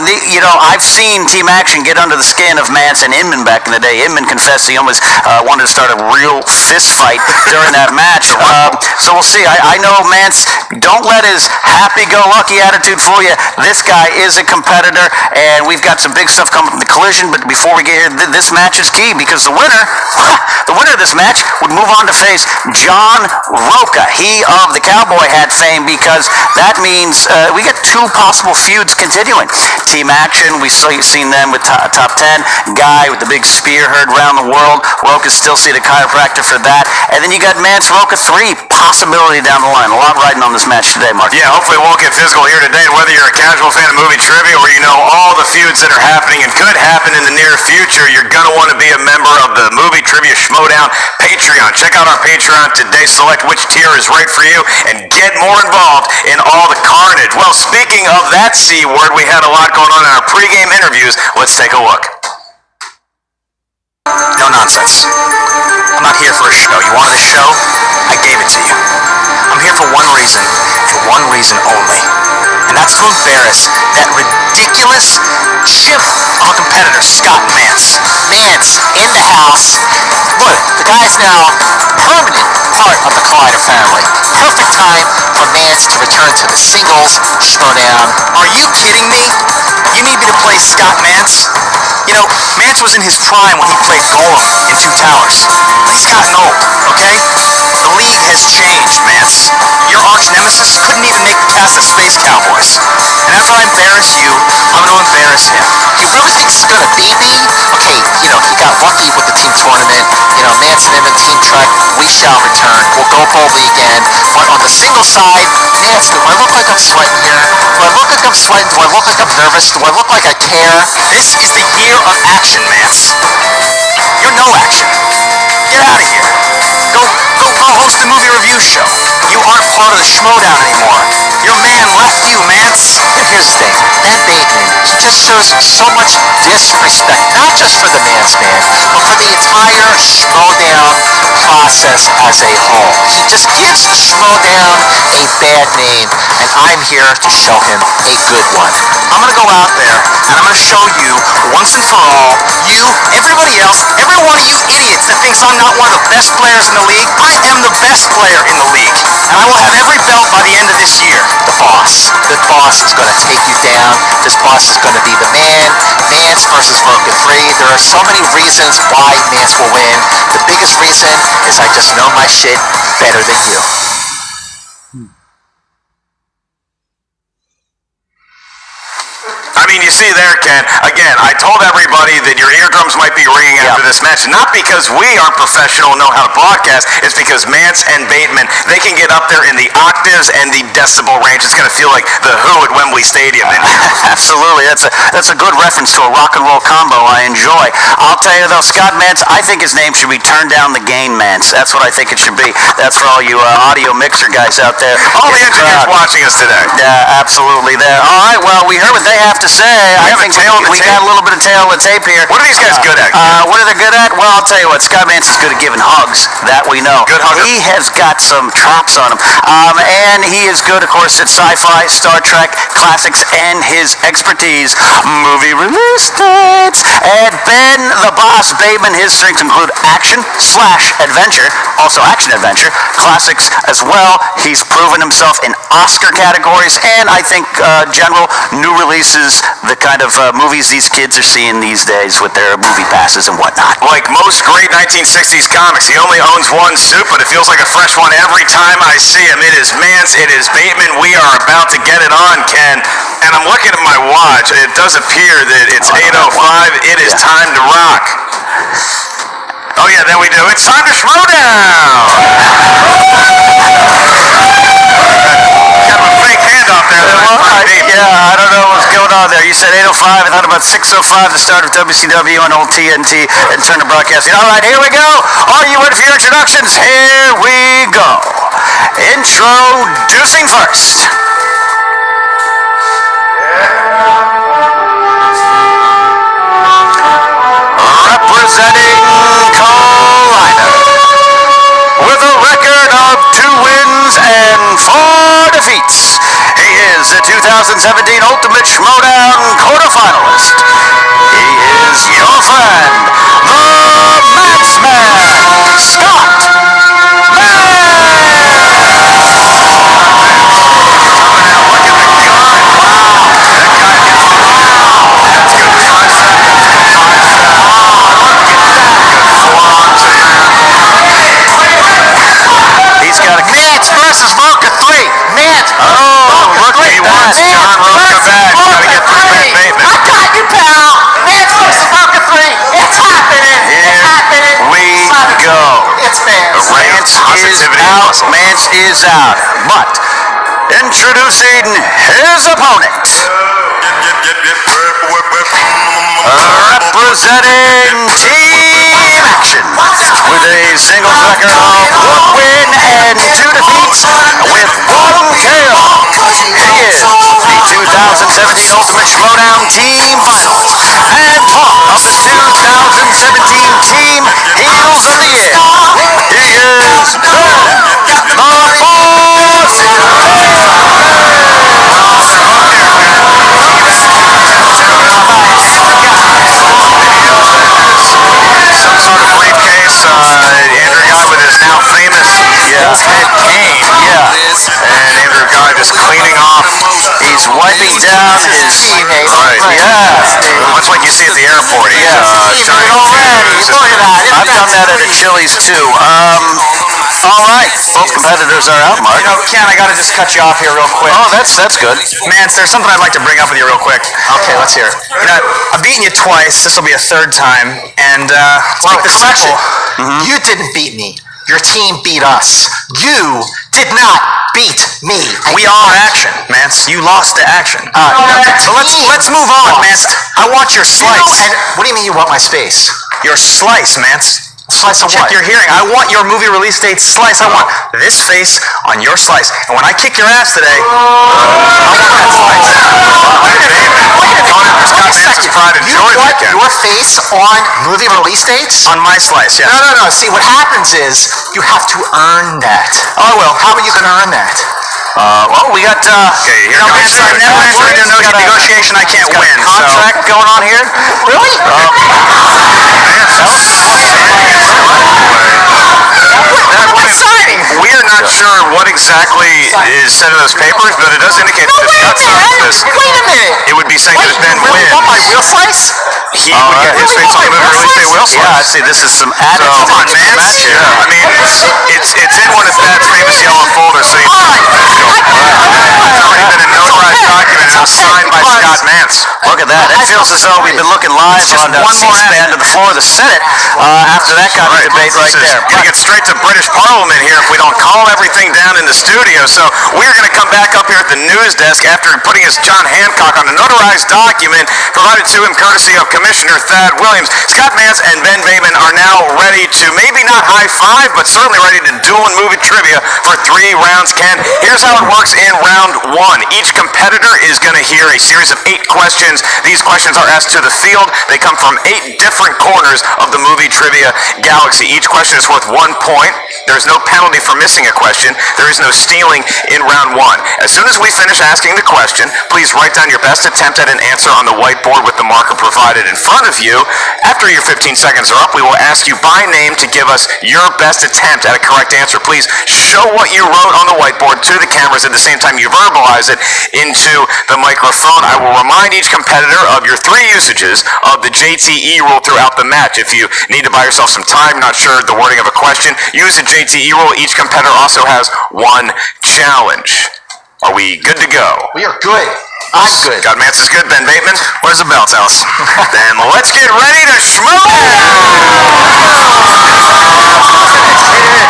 I've seen Team Action get under the skin of Mantz and Inman back in the day. Inman confessed he almost wanted to start a real fist fight during that match. So we'll see. I know Mantz, don't let his happy-go-lucky attitude fool you. This guy is a competitor, and we've got some big stuff coming from the collision, but before we get here, this match is key because the winner of this match would move on to face John Roca. He of the cowboy hat fame, because that means we got two possible feuds continuing. Team Action, we've seen them with Top 10. Guy with the big spear heard around the world. Roca still see the chiropractor for that. And then you got Mantz Roca 3, possibility down the line. A lot riding on this match today, Mark. Yeah, hopefully it won't get physical here today. Whether you're a casual fan of movie trivia or you know all the feuds that are happening and could happen in the near future, you're going to want to be a member of the Movie Trivia Schmoedown Patreon. Check out our Patreon today. Select which tier is right for you and get more involved in all the carnage. Well, speaking of that C word, we had a lot going on in our pregame interviews. Let's take a look. No nonsense. I'm not here for a show. You wanted a show? I gave it to you. I'm here for one reason, and one reason only. And that's to embarrass that ridiculous chip of a competitor, Scott Mantz. Mantz, in the house. Look, the guy's now permanent part of the Collider family. Perfect time for Mantz to return to the singles Schmoedown. Are you kidding me? You need me to play Scott Mantz? You know, Mantz was in his prime when he played Golem in Two Towers. He's gotten old, okay? The league has changed, Mantz. Your arch nemesis couldn't even make the cast of Space Cowboys. And after I embarrass you, I'm gonna embarrass him. You really think he's gonna beat me? Okay, you know, he got lucky with the team tournament. You know, Mantz and him in team track, we shall return. We'll go boldly again. But on the single side, Mantz, do I look like I'm sweating here? Do I look like I'm sweating? Do I look like I'm nervous? Do I look like I care? This is the year of action, Mantz. You're no action. Get out of here. Go host the movie review show. You aren't part of the Schmoedown anymore. Your man left you, Mantz. Here's the thing. That Bateman, he just shows so much disrespect, not just for the Mantz man, but for the entire Schmoedown process as a whole. He just gives Schmoedown a bad name, and I'm here to show him a good one. I'm gonna go out there, and I'm gonna show you, once and for all, you, everybody else, every one of you idiots that thinks I'm not one of the best players in the league, I am the best player in the league. And I will have every belt by the end of this year. The boss. The boss is going to take you down. This boss is going to be the man. Mantz versus Broken 3. There are so many reasons why Mantz will win. The biggest reason is I just know my shit better than you. I mean, you see there, Ken, again, I told everybody that your eardrums might be ringing after this match, not because we aren't professional and know how to broadcast, it's because Mantz and Bateman, they can get up there in the octaves and the decibel range. It's going to feel like the Who at Wembley Stadium. Absolutely. That's a good reference to a rock and roll combo I enjoy. I'll tell you, though, Scott Mantz, I think his name should be Turn Down the Gain Mantz. That's what I think it should be. That's for all you audio mixer guys out there. All the engineers watching us today. Yeah, absolutely there. All right, well, we heard what they have to say. I think we got a little bit of tail of the tape here. What are these guys good at? What are they good at? Well, I'll tell you what, Scott Mantz is good at giving hugs. That we know. Good hugger. He has got some chops on him. And he is good, of course, at sci-fi, Star Trek, classics, and his expertise, movie release dates. And Ben, the boss, Bateman, his strengths include action/adventure, also action-adventure, classics as well. He's proven himself in Oscar categories, and I think general new releases, the kind of movies these kids are seeing these days with their movie passes and whatnot. Like most great 1960s comics, he only owns one suit, but it feels like a fresh one every time I see him. It is Mantz, it is Bateman. We are about to get it on, Ken. And I'm looking at my watch. It does appear that it's 8:05. It is time to rock. Oh yeah, there we do. It's time to Schmoedown! Kind of a fake handoff there. Yeah, I don't know what's going on there. You said 8:05. I thought about 6:05, the start of WCW on old TNT and Turner Broadcasting. All right, here we go. Are you ready for your introductions? Here we go. Introducing first. Representing Collider with a record of 2 wins and 4 defeats. He is the 2017 Ultimate Schmoedown quarterfinalist. He is your friend, the Mantzman, Scott Mantz versus Roca 3. Mantz. Oh, look, he wants John Roca back. Gotta get through Ben Bateman. I got you, pal. Mantz versus Roca 3. It's happening. It's happening. We go. It's Mantz. Mantz is out. Mantz is out. But introducing his opponent. Representing Team Action with a singles record of 1 win and 2 defeats with 1 KO. He is the 2017 Ultimate Schmoedown Team Finals and part of the 2017 Team Ted Kane. Yeah. And Andrew Guy just cleaning off. He's wiping down his teammate. Right. Yeah. Much like you see at the airport. He's trying Look at that. I've done that at a Chili's too. All right. Both competitors are out, Mark. You know, Ken, I gotta just cut you off here real quick. Oh, that's good. Mantz, there's something I'd like to bring up with you real quick. Okay, let's hear it. You know, I've beaten you twice. This will be a third time. And, Well, this correction. simple. You didn't beat me. Your team beat us. You did not beat me. We are action, Mantz. You lost to action. So let's move on, Mantz. I want your slice. What do you mean you want my space? Your slice, Mantz. Slice of Check what? your hearing. I want your movie release date slice. I want this face on your slice. And when I kick your ass today, I want that slice. Wait a second. You want your face on movie release dates? On my slice, yes. No. See, what happens is you have to earn that. Oh, well. How are you going to earn that? Well, we got. Okay, here No, comes Mantz, I've never entered into a negotiation I can't win. Contract going on here. Really? What signing? We are not sure what exactly is said in those papers, but it does indicate that if Scott signs this, Wait a minute. it would be saying that if Ben Really wins, want my real slice? he would get his face on the movie release day will Yeah, I see. This is some added So, to come on, the man. match here. Yeah, I mean, it's in one of Thad's famous yellow folders, so it's already been a notarized document and it was signed by Scott Mantz. Look at that. It feels as though we've been looking live on one more C-SPAN to the floor of the Senate after that kind of debate right there. Gonna get straight to British Parliament here if we don't calm everything down in the studio. So we're gonna come back up here at the news desk after putting his John Hancock on a notarized document provided to him courtesy of Commissioner Thad Williams. Scott Mantz and Ben Bateman are now ready to maybe not high five, but certainly ready to duel in movie trivia for 3 rounds. Ken, here's how it works in round 1. Each competitor is gonna hear a series of 8 questions. These questions are asked to the field. They come from 8 different corners of the movie trivia galaxy. Each question is worth 1 point. There's no penalty for missing a question. There is no stealing in round 1. As soon as we finish asking the question, please write down your best attempt at an answer on the whiteboard with the marker provided in front of you. After your 15 seconds are up, we will ask you by name to give us your best attempt at a correct answer. Please show what you wrote on the whiteboard to the cameras at the same time you verbalize it into the microphone. I will remind each competitor of your 3 usages of the JTE rule throughout the match. If you need to buy yourself some time, not sure the wording of a question, use the JTE rule. Each competitor also has 1 challenge. Are we good to go? We are good. I'm good. Scott Mantz is good. Ben Bateman, where's the bell? Tell us. Then let's get ready to schmoe.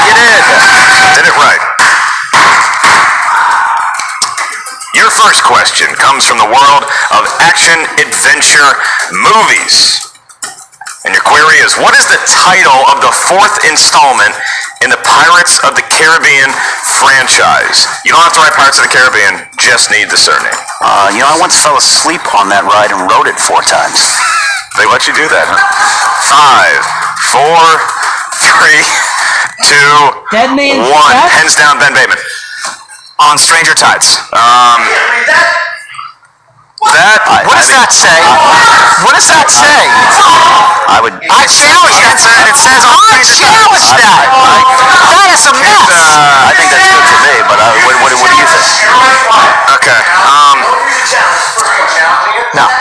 You did. Did it right. Your first question comes from the world of action-adventure movies. And your query is, what is the title of the 4th installment in the Pirates of the Caribbean franchise? You don't have to write Pirates of the Caribbean, just need the surname. I once fell asleep on that ride and wrote it 4 times. They let you do that, huh? 5, 4, 3, 2, Dead man's 1. Scott? Hands down, Ben Bateman. On Stranger Tides. What does that say? What does that say? I challenge that. It says on I challenge that. That is a mess. I think that's good for me, but what do you think? Okay. No.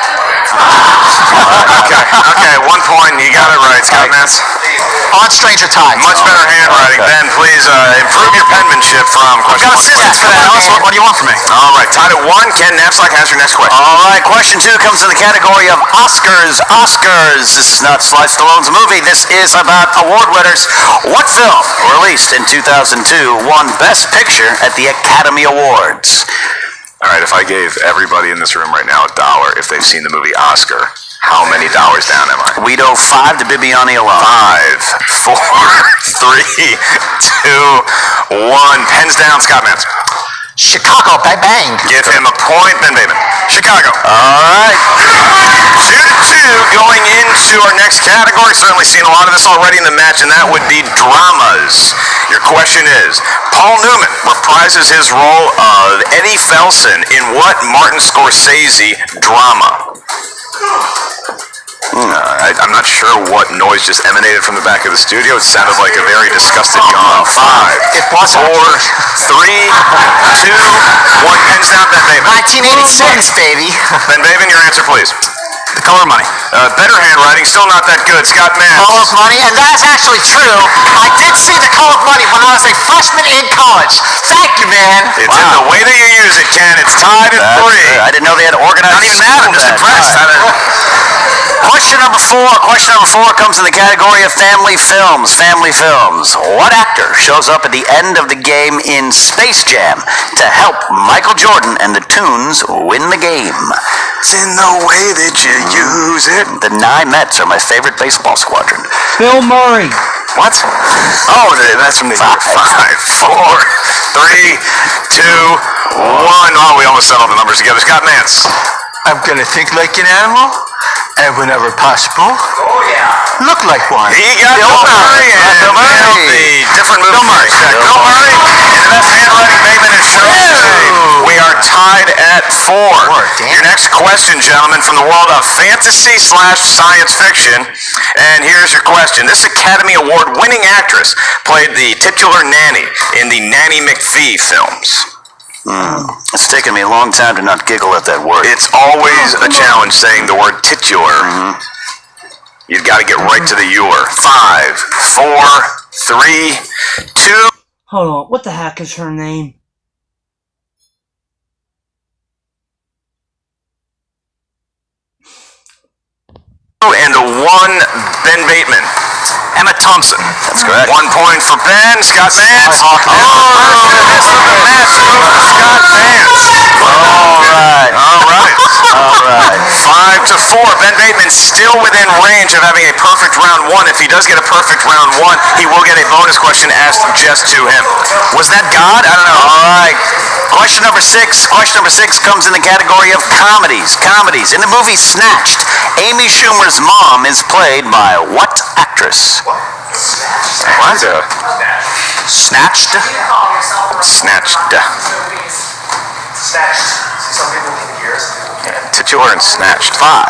Okay, 1 point. You got it right, Scott Mantz. On Stranger Tides. Much better handwriting. Ben, please improve your penmanship from question 1. Assistance for that, Alice. What do you want from me? All right, tied at 1. Ken Knapsack has your next question. All right, question 2 comes in the category of Oscars. Oscars. This is not Sly Stallone's movie. This is about award winners. What film, released in 2002, won Best Picture at the Academy Awards? All right, if I gave everybody in this room right now $1 if they've seen the movie Oscar, how many dollars down am I? We'd owe 5 to Bibiani alone. 5, 4, 3, 2, 1. Pens down, Scott Mantz. Chicago, bang bang. Give him a point, Ben Bateman. Chicago. All right. 2-2 going into our next category. Certainly seen a lot of this already in the match, and that would be dramas. Your question is, Paul Newman reprises his role of Eddie Felson in what Martin Scorsese drama? I'm not sure what noise just emanated from the back of the studio. It sounded like a very disgusted yawn. 5, It was 4, 3, 2, 1. Pens down, Ben Bateman. 1986, baby. Ben Bateman, your answer, please. The Color of Money. Better handwriting, still not that good. Scott Mantz. Color of Money, and that's actually true. I did see The Color of Money when I was a freshman in college. Thank you, man. It's in the way that you use it, Ken. It's tied at 3. I didn't know they had organized. Not even that. I'm just impressed. Question number 4. Question number 4 comes in the category of family films. Family films. What actor shows up at the end of the game in Space Jam to help Michael Jordan and the Toons win the game? It's in the way that you use it. The Nye Mets are my favorite baseball squadron. Bill Murray. What? Oh, that's from the 5, 4, 3, 2, 1. Oh, we almost settled the numbers together. Scott Mantz. I'm gonna think like an animal, and whenever possible, look like one. He got Bill Murray and Bill Murray. Different movie. Bill Murray. Bill Murray. And the best handwriting, Bateman has shown today. We are tied at 4. Your next question, gentlemen, from the world of fantasy/science fiction. And here's your question. This Academy Award-winning actress played the titular nanny in the Nanny McPhee films. It's taken me a long time to not giggle at that word. It's always a challenge saying the word titular. You've got to get right to the "your." 5, 4, 3, 2. Hold on. What the heck is her name? And the 1, Ben Bateman. Emma Thompson. That's correct. 1 point for Ben. Scott Mantz. Oh, first miss of the match goes to Scott Mantz. All right. 5 to 4. Ben Bateman still within range of having a perfect round 1. If he does get a perfect round 1, he will get a bonus question asked just to him. Was that God? I don't know. All right. Question number 6. Question number 6 comes in the category of comedies. Comedies. In the movie Snatched, Amy Schumer's mom is played by what actress? What? Snatched? Snatched. Titular and Snatched. 5,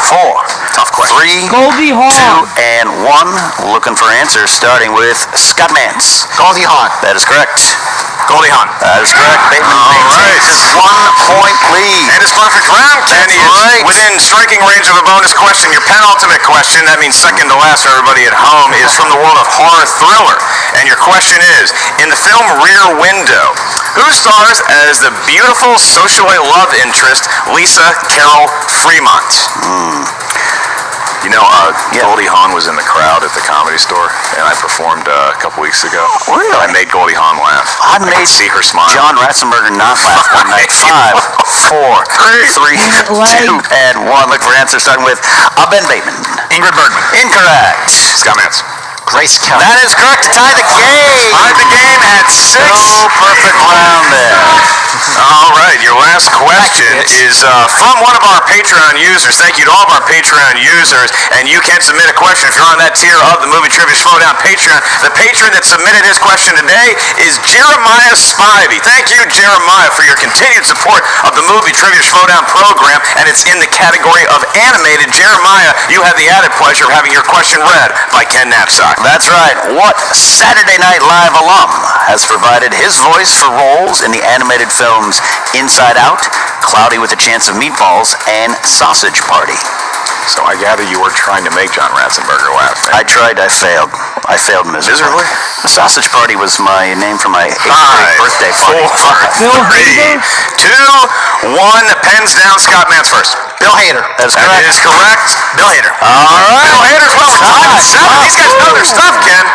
4. Tough question. 3, Goldie 2, Hawn. and 1. Looking for answers, starting with Scott Mantz. Goldie Hawn. That is correct. Goldie Hawn. That is correct. Bateman maintains his 1-point lead. And his perfect round, Ken, That's is right. within striking range of a bonus question. Your penultimate question, that means second to last for everybody at home, is from the world of horror thriller. And your question is, in the film Rear Window, who stars as the beautiful socialite love interest Lisa Carol Fremont? You know, Goldie Hawn was in the crowd at the Comedy Store, and I performed a couple weeks ago. Really? I made Goldie Hawn laugh. I could made see her smile. John Ratzenberger not laugh one night. 5, 4, 3, 2, and 1. Look for answers, starting with Ben Bateman. Ingrid Bergman. Incorrect. Scott Mantz. Grace Kelly. That is correct to tie the game. Tied the game at 6. No perfect round there. All right, your last question is from one of our Patreon users. Thank you to all of our Patreon users. And you can submit a question if you're on that tier of the Movie Trivia Schmoedown Patreon. The patron that submitted his question today is Jeremiah Spivey. Thank you, Jeremiah, for your continued support of the Movie Trivia Schmoedown program. And it's in the category of animated. Jeremiah, you have the added pleasure of having your question read by Ken Knapsack. That's right. What Saturday Night Live alum has provided his voice for roles in the animated films Inside Out, Cloudy with a Chance of Meatballs, and Sausage Party? So I gather you were trying to make John Ratzenberger laugh. I tried. I failed. I failed miserably. The Sausage Party was my name for my 8th grade birthday party. 4, 3, 2, 1. Pens down. Scott Mantz first. Bill Hader. That's correct. That is correct. Bill Hader. All right. Bill Hader's well tied at 7. These guys know their stuff, Ken.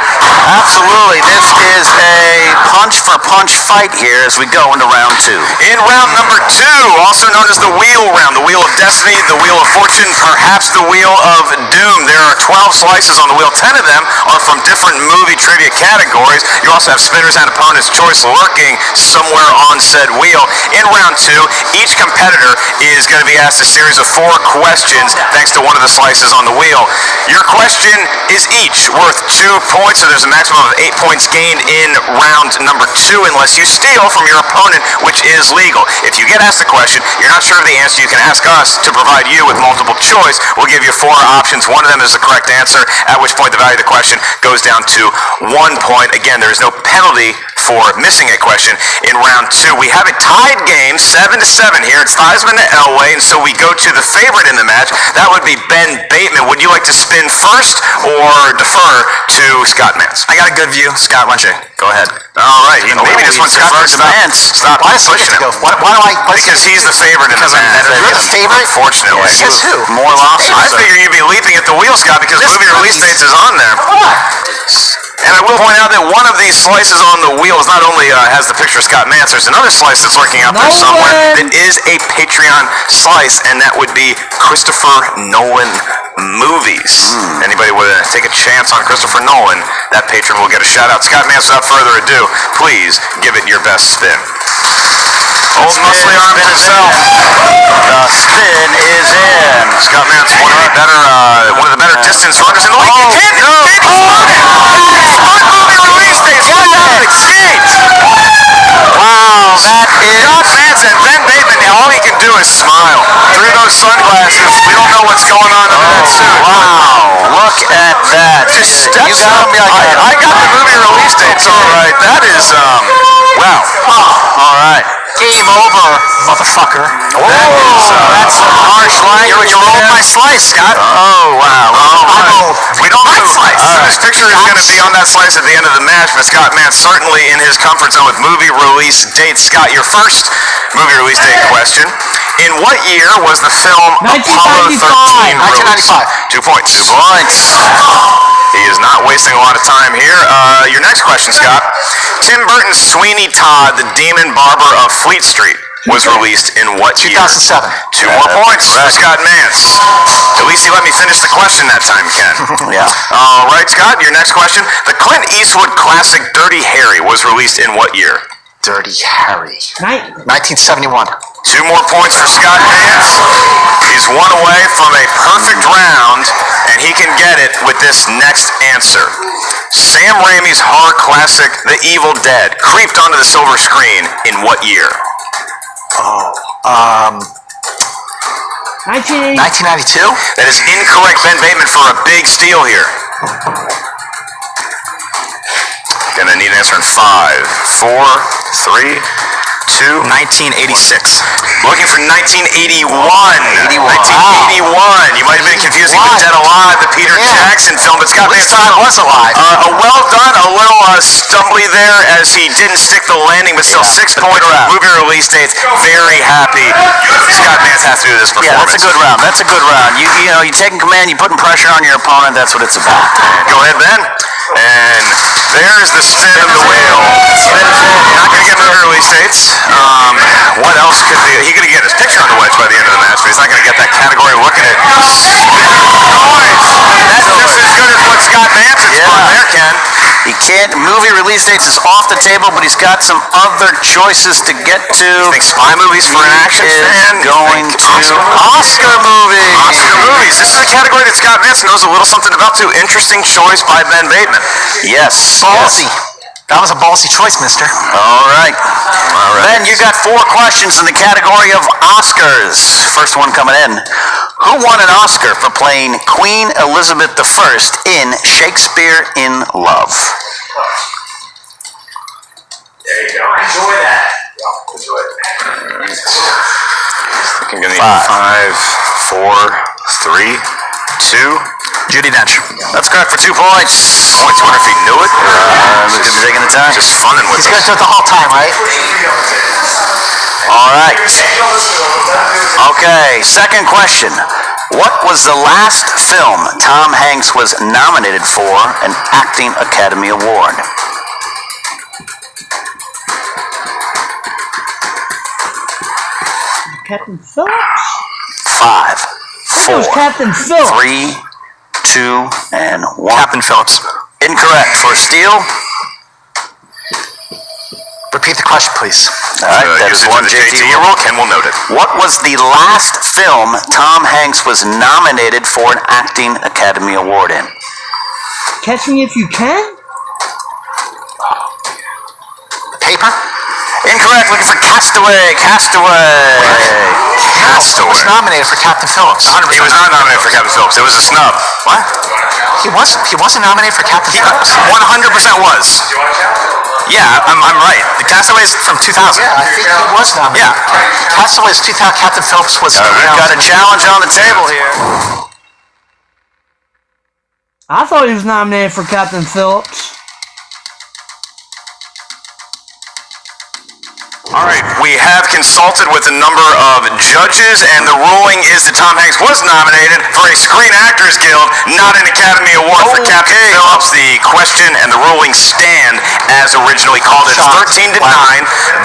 Absolutely. This is a punch-for-punch fight here as we go into round 2. In round number 2, also known as the Wheel Round, the Wheel of Destiny, the Wheel of Fortune, perhaps the Wheel of Doom. There are 12 slices on the wheel. 10 of them are from different movie trivia categories. You also have spinners and opponent's choice lurking somewhere on said wheel. In round 2, each competitor is going to be asked a series of 4 questions thanks to one of the slices on the wheel. Your question is each worth 2 points, so there's a maximum of 8 points gained in round number 2 unless you steal from your opponent, which is legal. If you get asked a question, you're not sure of the answer, you can ask us to provide you with multiple choice. We'll give you 4 options. One of them is the correct answer, at which point the value of the question goes down to 1 point. Again, there is no penalty for missing a question. In round 2, we have a tied game, 7-7 here. It's Theismann to Elway, and so we go to the favorite in the match. That would be Ben Bateman. Would you like to spin first or defer to Scott Mantz? I got a good view. Scott, why don't you go ahead? All right, maybe this one's first. Stop pushing him. Why do I? Because he's the favorite in the match. You're the favorite? Unfortunately. Says who? More losses. I figure you'd be leaping at the wheel, Scott, because movie release dates is on there. And I will point out that one of these slices on the wheel is not only has the picture of Scott Mantz, there's another slice that's lurking out there somewhere that is a Patreon slice, and that would be Christopher Nolan movies. Anybody would take a chance on Christopher Nolan, that patron will get a shout out. Scott Mantz, without further ado, please give it your best spin. Old muscly arm himself. The spin is in. Scott Mantz, one of the better distance runners in the league. Wow, that is... Scott Mantz and Ben Bateman, all he can do is smile. Through those sunglasses, we don't know what's going on under that suit. Wow, look at that. You got me. I got the movie release dates all right. That is, wow. All right. Game over, motherfucker. That's some harsh language. You rolled my slice, Scott. Oh, wow. We don't know. This picture is going to be on that slice at the end of the match, but Scott Mantz certainly in his comfort zone with movie release dates. Scott, your first movie release date question. In what year was the film Apollo 13 released? 1995. 2 points. 2 points. He is not wasting a lot of time here. Your next question, Scott. Tim Burton's Sweeney Todd, the Demon Barber of Fleet Street, was released in what year? 2007. 2 more points for Scott Mantz. At least he let me finish the question that time, Ken. Yeah. All right, Scott, your next question. The Clint Eastwood classic Dirty Harry was released in what year? Dirty Harry. 1971. 2 more points for Scott Mantz. He's 1 away from a perfect round, and he can get it with this next answer. Sam Raimi's horror classic, The Evil Dead, creeped onto the silver screen in what year? 1992? That is incorrect. Ben Bateman for a big steal here. Gonna need an answer in 5, 4, 3, 2. 1986. Looking for 1981. 1981. You might have been confusing with Dead Alive, the Peter Jackson film, but Scott Mantz was alive. Well done. A little stumbly there as he didn't stick the landing, but still 6 points. Movie release dates. Very happy. Scott Mantz has to do this performance. Yeah, that's a good round. That's a good round. You know, you're taking command, you're putting pressure on your opponent. That's what it's about. Go ahead, Ben. And there's the spin of the wheel. Not going to get movie release dates. What else could he could get his picture on the wedge by the end of the match, but he's not going to get that category. Look at it. That's just as good as what Scott Mantz is on there, Ken. He can't. Movie release dates is off the table, but he's got some other choices to get to. You think spy movies for an action fan? Going to Oscar movies. Oscar movies. This is a category that Scott Mantz knows a little something about too. Interesting choice by Ben Bateman. Yes. Ballsy. That was a ballsy choice, mister. All right. Ben, you got 4 questions in the category of Oscars. First one coming in. Who won an Oscar for playing Queen Elizabeth I in Shakespeare in Love? There you go. Enjoy that. Enjoy it. I'm going to need 5, 4, 3, 2. Judi Dench. That's correct for 2 points. I wonder if he knew it. Look at him taking the time. Just funning with He's going to do it the whole time, right? All right. Okay, second question. What was the last film Tom Hanks was nominated for an Acting Academy Award? Captain Phillips? 5, 4, Captain Phillips. 3, 2, and 1. Captain Phillips. Incorrect. For a steal? Repeat the question, please. All right, that's one JT rule. Ken will note it. What was the last film Tom Hanks was nominated for an Acting Academy Award in? Catch Me If You Can? paper? Incorrect. Looking for Castaway. Castaway. He was nominated for Captain Phillips. 100%. He was not nominated for Captain Phillips. It was a snub. What? He wasn't nominated for Captain Phillips? 100% was. Yeah, I'm right. The Castaway is from 2000. Yeah, I think he was nominated. Yeah. Castaway is 2000. Captain Phillips was. We've got a challenge on the table here. I thought he was nominated for Captain Phillips. All right, we have consulted with a number of judges, and the ruling is that Tom Hanks was nominated for a Screen Actors Guild, not an Academy Award for Captain Phillips. The question and the ruling stand as originally called. It's 13-9.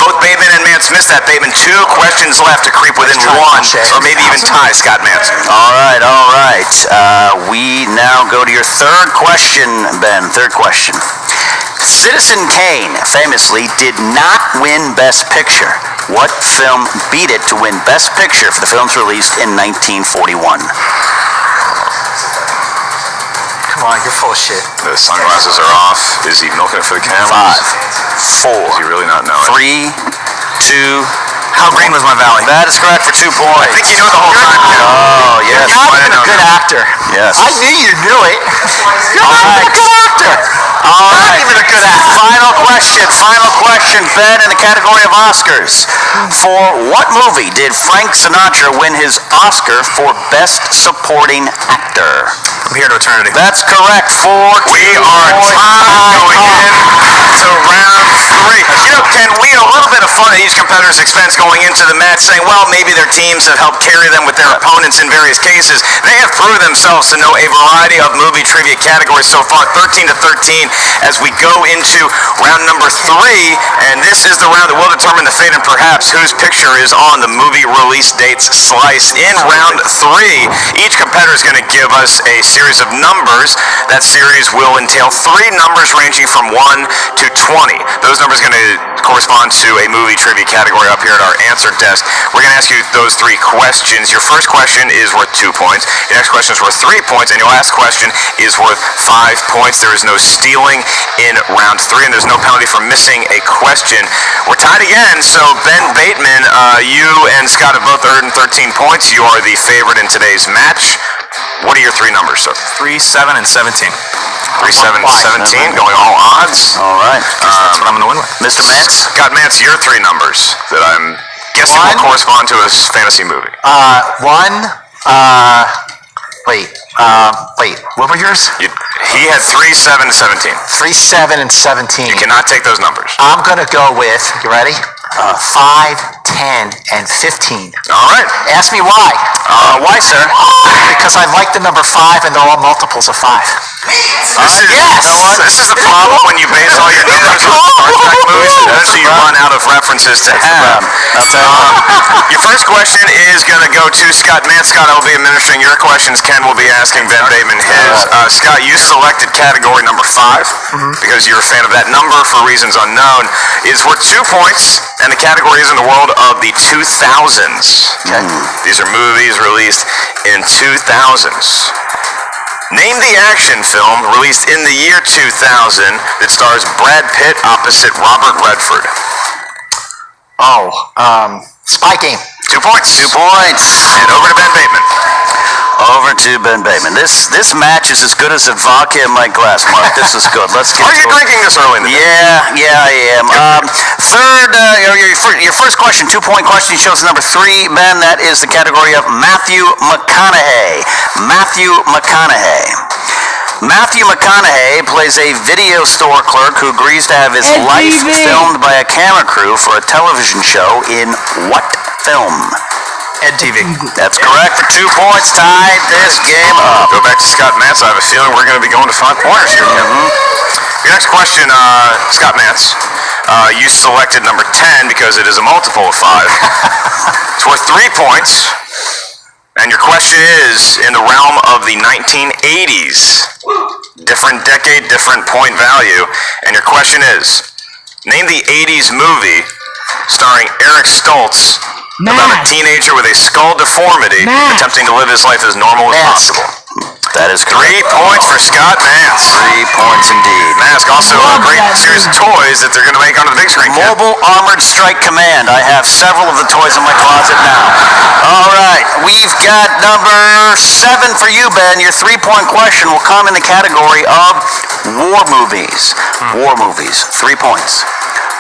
Both Bateman and Mantz missed that. Bateman, 2 questions left to creep within 1, or maybe even tie Scott Mantz. All right, all right. We now go to your third question, Ben. Third question. Citizen Kane famously did not win Best Picture. What film beat it to win Best Picture for the films released in 1941? Come on, you're full of shit. The sunglasses are off. Is he milking it for the cameras? 5, 4. Does he really not know it? 3, 2. How green was my valley? That is correct for 2 points. I think you knew the whole time. Oh, yes. You're not even a good actor. Yes. I knew you knew it. You're not even a good actor. All Not right. even a good actor. Final question, Ben, in the category of Oscars. For what movie did Frank Sinatra win his Oscar for Best Supporting Actor? From Here to Eternity. That's correct. We are tied going into round 3. You know, Ken, we had a little bit of fun at each competitor's expense going into the match, saying, well, maybe their teams have helped carry them with their opponents in various cases. They have proved themselves to know a variety of movie trivia categories so far, 13-13, as we go into round number 3, and this is the round that will determine the fate and perhaps whose picture is on the movie release dates slice. In round 3, each competitor is going to give us a series of numbers. That series will entail 3 numbers ranging from 1 to 20. Those numbers are going to correspond to a movie trivia category up here at our answer desk. We're going to ask you those 3 questions. Your first question is worth 2 points. Your next question is worth 3 points, and your last question is worth 5 points. There is no stealing in round 3, and there's no penalty for missing a question. We're tied again, so Ben Bateman, you and Scott have both earned 13 points. You are the favorite in today's match. What are your 3 numbers, sir? 3, 7, and 17. 3, 7, 17, going all odds. All right. That's what I'm going to win with. Mr. Mantz? Scott Mantz, your 3 numbers that I'm guessing will correspond to a fantasy movie. Wait, what were yours? He had 3, 7, 17. 3, 7, and 17. You cannot take those numbers. I'm gonna go with, you ready? 5, 10, and 15. All right. Ask me why. Why, sir? Because I like the number 5 and they're all multiples of 5. This is, Yes! you know what? This is the problem when you base all your numbers on Star Trek movies. Eventually you run out of references to have. Your first question is going to go to Scott Mantz. Scott, I will be administering your questions. Ken will be asking Ben Bateman his. Scott, you selected category number 5 because you're a fan of that number for reasons unknown. It's worth 2 points, and the category is in the world of the 2000s. Okay? These are movies released in 2000s. Name the action film released in the year 2000 that stars Brad Pitt opposite Robert Redford. Spy Game. 2 points. 2 points. And over to Ben Bateman. Over to Ben Bateman. This match is as good as a vodka in my glass, Mark. This is good. Let's get Are you drinking this early in the day? Yeah, I am. Your first question, 2-point question. You chose number 3, Ben. That is the category of Matthew McConaughey. Matthew McConaughey. Matthew McConaughey plays a video store clerk who agrees to have his life filmed by a camera crew for a television show in what film? Ed TV. That's correct. For 2 points, tied this game up. Go back to Scott Mantz. I have a feeling we're going to be going to 5 pointers here. Your next question, Scott Mantz. You selected number 10 because it is a multiple of 5. It's worth 3 points. And your question is in the realm of the 1980s. Different decade, different point value. And your question is, name the 80s movie starring Eric Stoltz about a teenager with a skull deformity attempting to live his life as normal as possible. That is correct. 3 points for Scott Mantz. 3 points indeed. Mask, also a great series of toys that they're going to make onto the big screen. Mobile Armored Strike Command. I have several of the toys in my closet now. All right, we've got number 7 for you, Ben. Your 3-point question will come in the category of war movies. War movies. 3 points.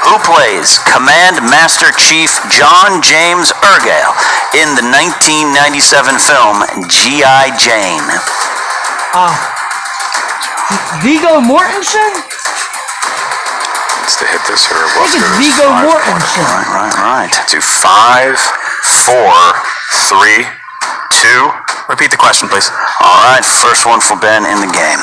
Who plays Command Master Chief John James Ergale in the 1997 film G.I. Jane? Viggo Mortensen? It's to hit this or I think it's Viggo Mortensen. Right. To 5, 4, 3, 2. Repeat the question, please. All right, first one for Ben in the game.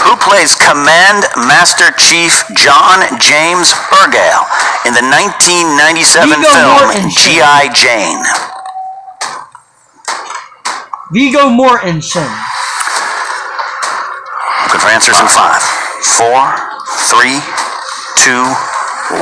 Who plays Command Master Chief John James Ergale in the 1997 Viggo film Mortensen. G.I. Jane? Viggo Mortensen. Looking for answers in 5, 4, 3, 2,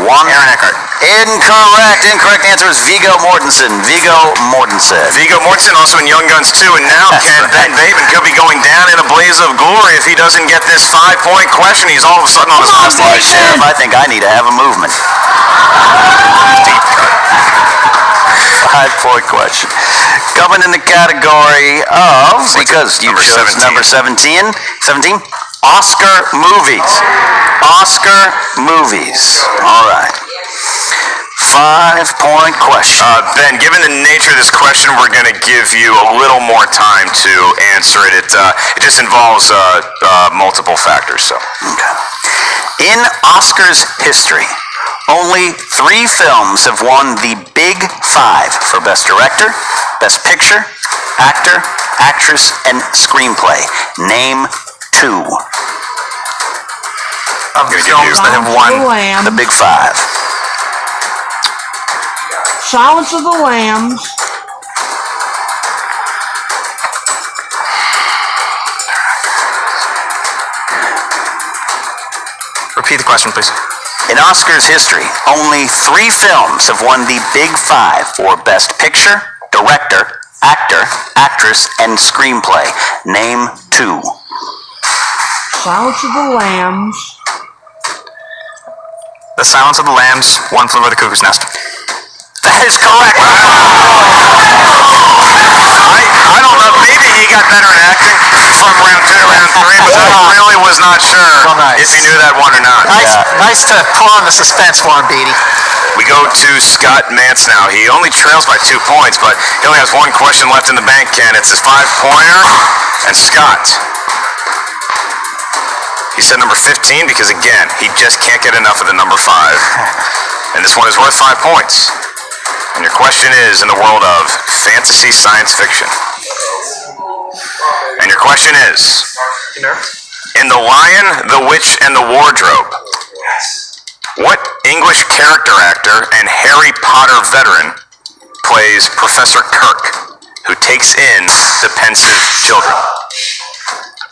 1. Aaron Eckhart. Incorrect answer is Viggo Mortensen. Viggo Mortensen, also in Young Guns 2, and now Ben Bateman could be going down in a blaze of glory if he doesn't get this 5-point question. He's all of a sudden on his last leg. Sheriff, I think I need to have a movement. Deep cut. 5-point question. Coming in the category of, because you chose number 17, Oscar movies. Oscar movies. All right. 5-point question. Ben, given the nature of this question, we're going to give you a little more time to answer it. It just involves multiple factors. So, Okay. In Oscars history, only 3 films have won the Big 5 for Best Director, Best Picture, Actor, Actress, and Screenplay. Name 2. Of the films that have won the Big 5. Silence of the Lambs. Repeat the question, please. In Oscars history, only 3 films have won the Big 5 for Best Picture, Director, Actor, Actress, and Screenplay. Name 2. Silence of the Lambs. The Silence of the Lambs, One Flew Over the Cuckoo's Nest. That is correct. I don't know. Maybe he got better at acting from round 2 to round 3, but I really was not sure if he knew that one or not. Nice to pull on the suspense for him, Beatty. We go to Scott Mantz now. He only trails by 2 points, but he only has 1 question left in the bank can. It's his 5-pointer. And Scott, he said number 15 because, again, he just can't get enough of the number 5. And this one is worth 5 points. And your question is in the world of fantasy science fiction. And your question is, in The Lion, the Witch, and the Wardrobe, what English character actor and Harry Potter veteran plays Professor Kirk, who takes in the pensive children?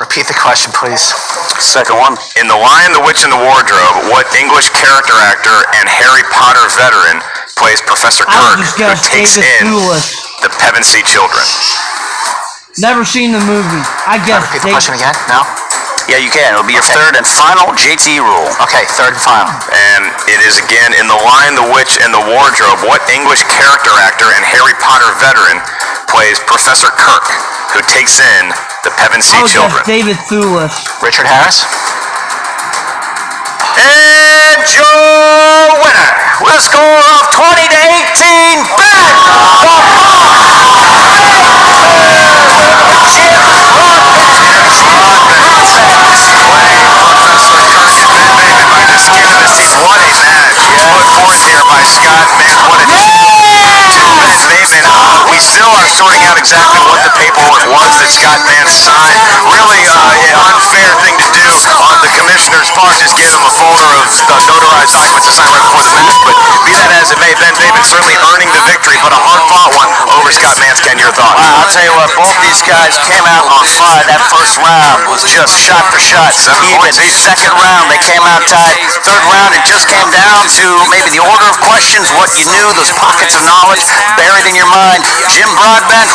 Repeat the question, please. Second one. In The Lion, the Witch, and the Wardrobe, what English character actor and Harry Potter veteran plays Professor Kirk, who takes in the Pevensey children? Never seen the movie. I guess. Repeat the question again? No? Yeah, you can. It'll be your third and final JT rule. Okay, third and final. And it is again in The Lion, the Witch, and the Wardrobe. What English character actor and Harry Potter veteran plays Professor Kirk, who takes in the Pevensey children? David Thewlis. Richard Harris. And your winner, with a score of 20 to 18, Ben! What a match. Put forth here by Scott Mantz. What a Bateman. We still are sorting out exactly what the paperwork was that Scott Mantz signed. Really an unfair thing to do on the commissioner's part. Just give him a folder of notarized documents to sign right before the match. But be that as it may, Ben Bateman certainly earning the victory, but a hard-fought one over Scott Mantz. Ken, your thoughts? I'll tell you what, both these guys came out on fire. That first round was just shot for shot. Even second round, they came out tied. Third round, it just came down to maybe the order of questions. questions, what you knew, those pockets of knowledge buried in your mind. Jim Broadbent,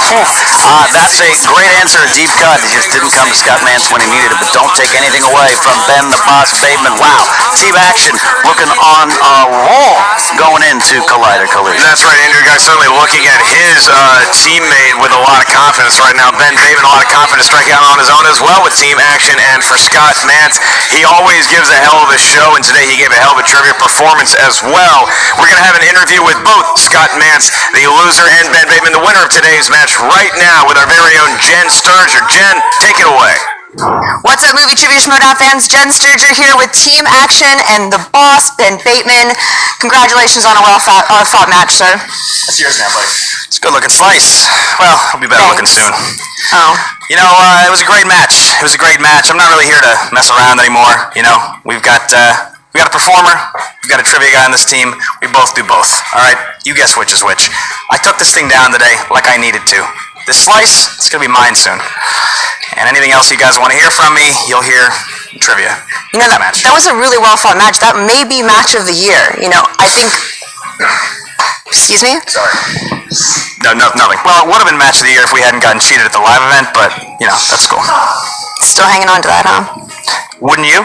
that's a great answer, a deep cut. He just didn't come to Scott Mantz when he needed it, but don't take anything away from Ben the Boss Bateman. Wow, team action looking on a roll going into Collider Collision. That's right, Andrew. Guys certainly looking at his teammate with a lot of confidence right now. Ben Bateman, a lot of confidence, striking out on his own as well with team action. And for Scott Mantz, he always gives a hell of a show, and today he gave a hell of a trivia performance as well. We're going to have an interview with both Scott Mantz, the loser, and Ben Bateman, the winner of today's match, right now with our very own Jen Sturger. Jen, take it away. What's up, movie trivia Schmoedown fans? Jen Sturger here with Team Action and the boss, Ben Bateman. Congratulations on a well-fought match, sir. That's yours now, buddy. It's a good-looking slice. Well, I'll be better looking soon. Oh. You know, it was a great match. It was a great match. I'm not really here to mess around anymore. You know, we got a performer. We've got a trivia guy on this team. We both do both. All right, you guess which is which. I took this thing down today like I needed to. This slice, it's gonna be mine soon. And anything else you guys want to hear from me, you'll hear in trivia. You know, that was a really well-fought match. That may be match of the year. You know, I think... Excuse me? Sorry. No, nothing. Well, it would have been match of the year if we hadn't gotten cheated at the live event, but, you know, that's cool. Still hanging on to that, huh? Wouldn't you?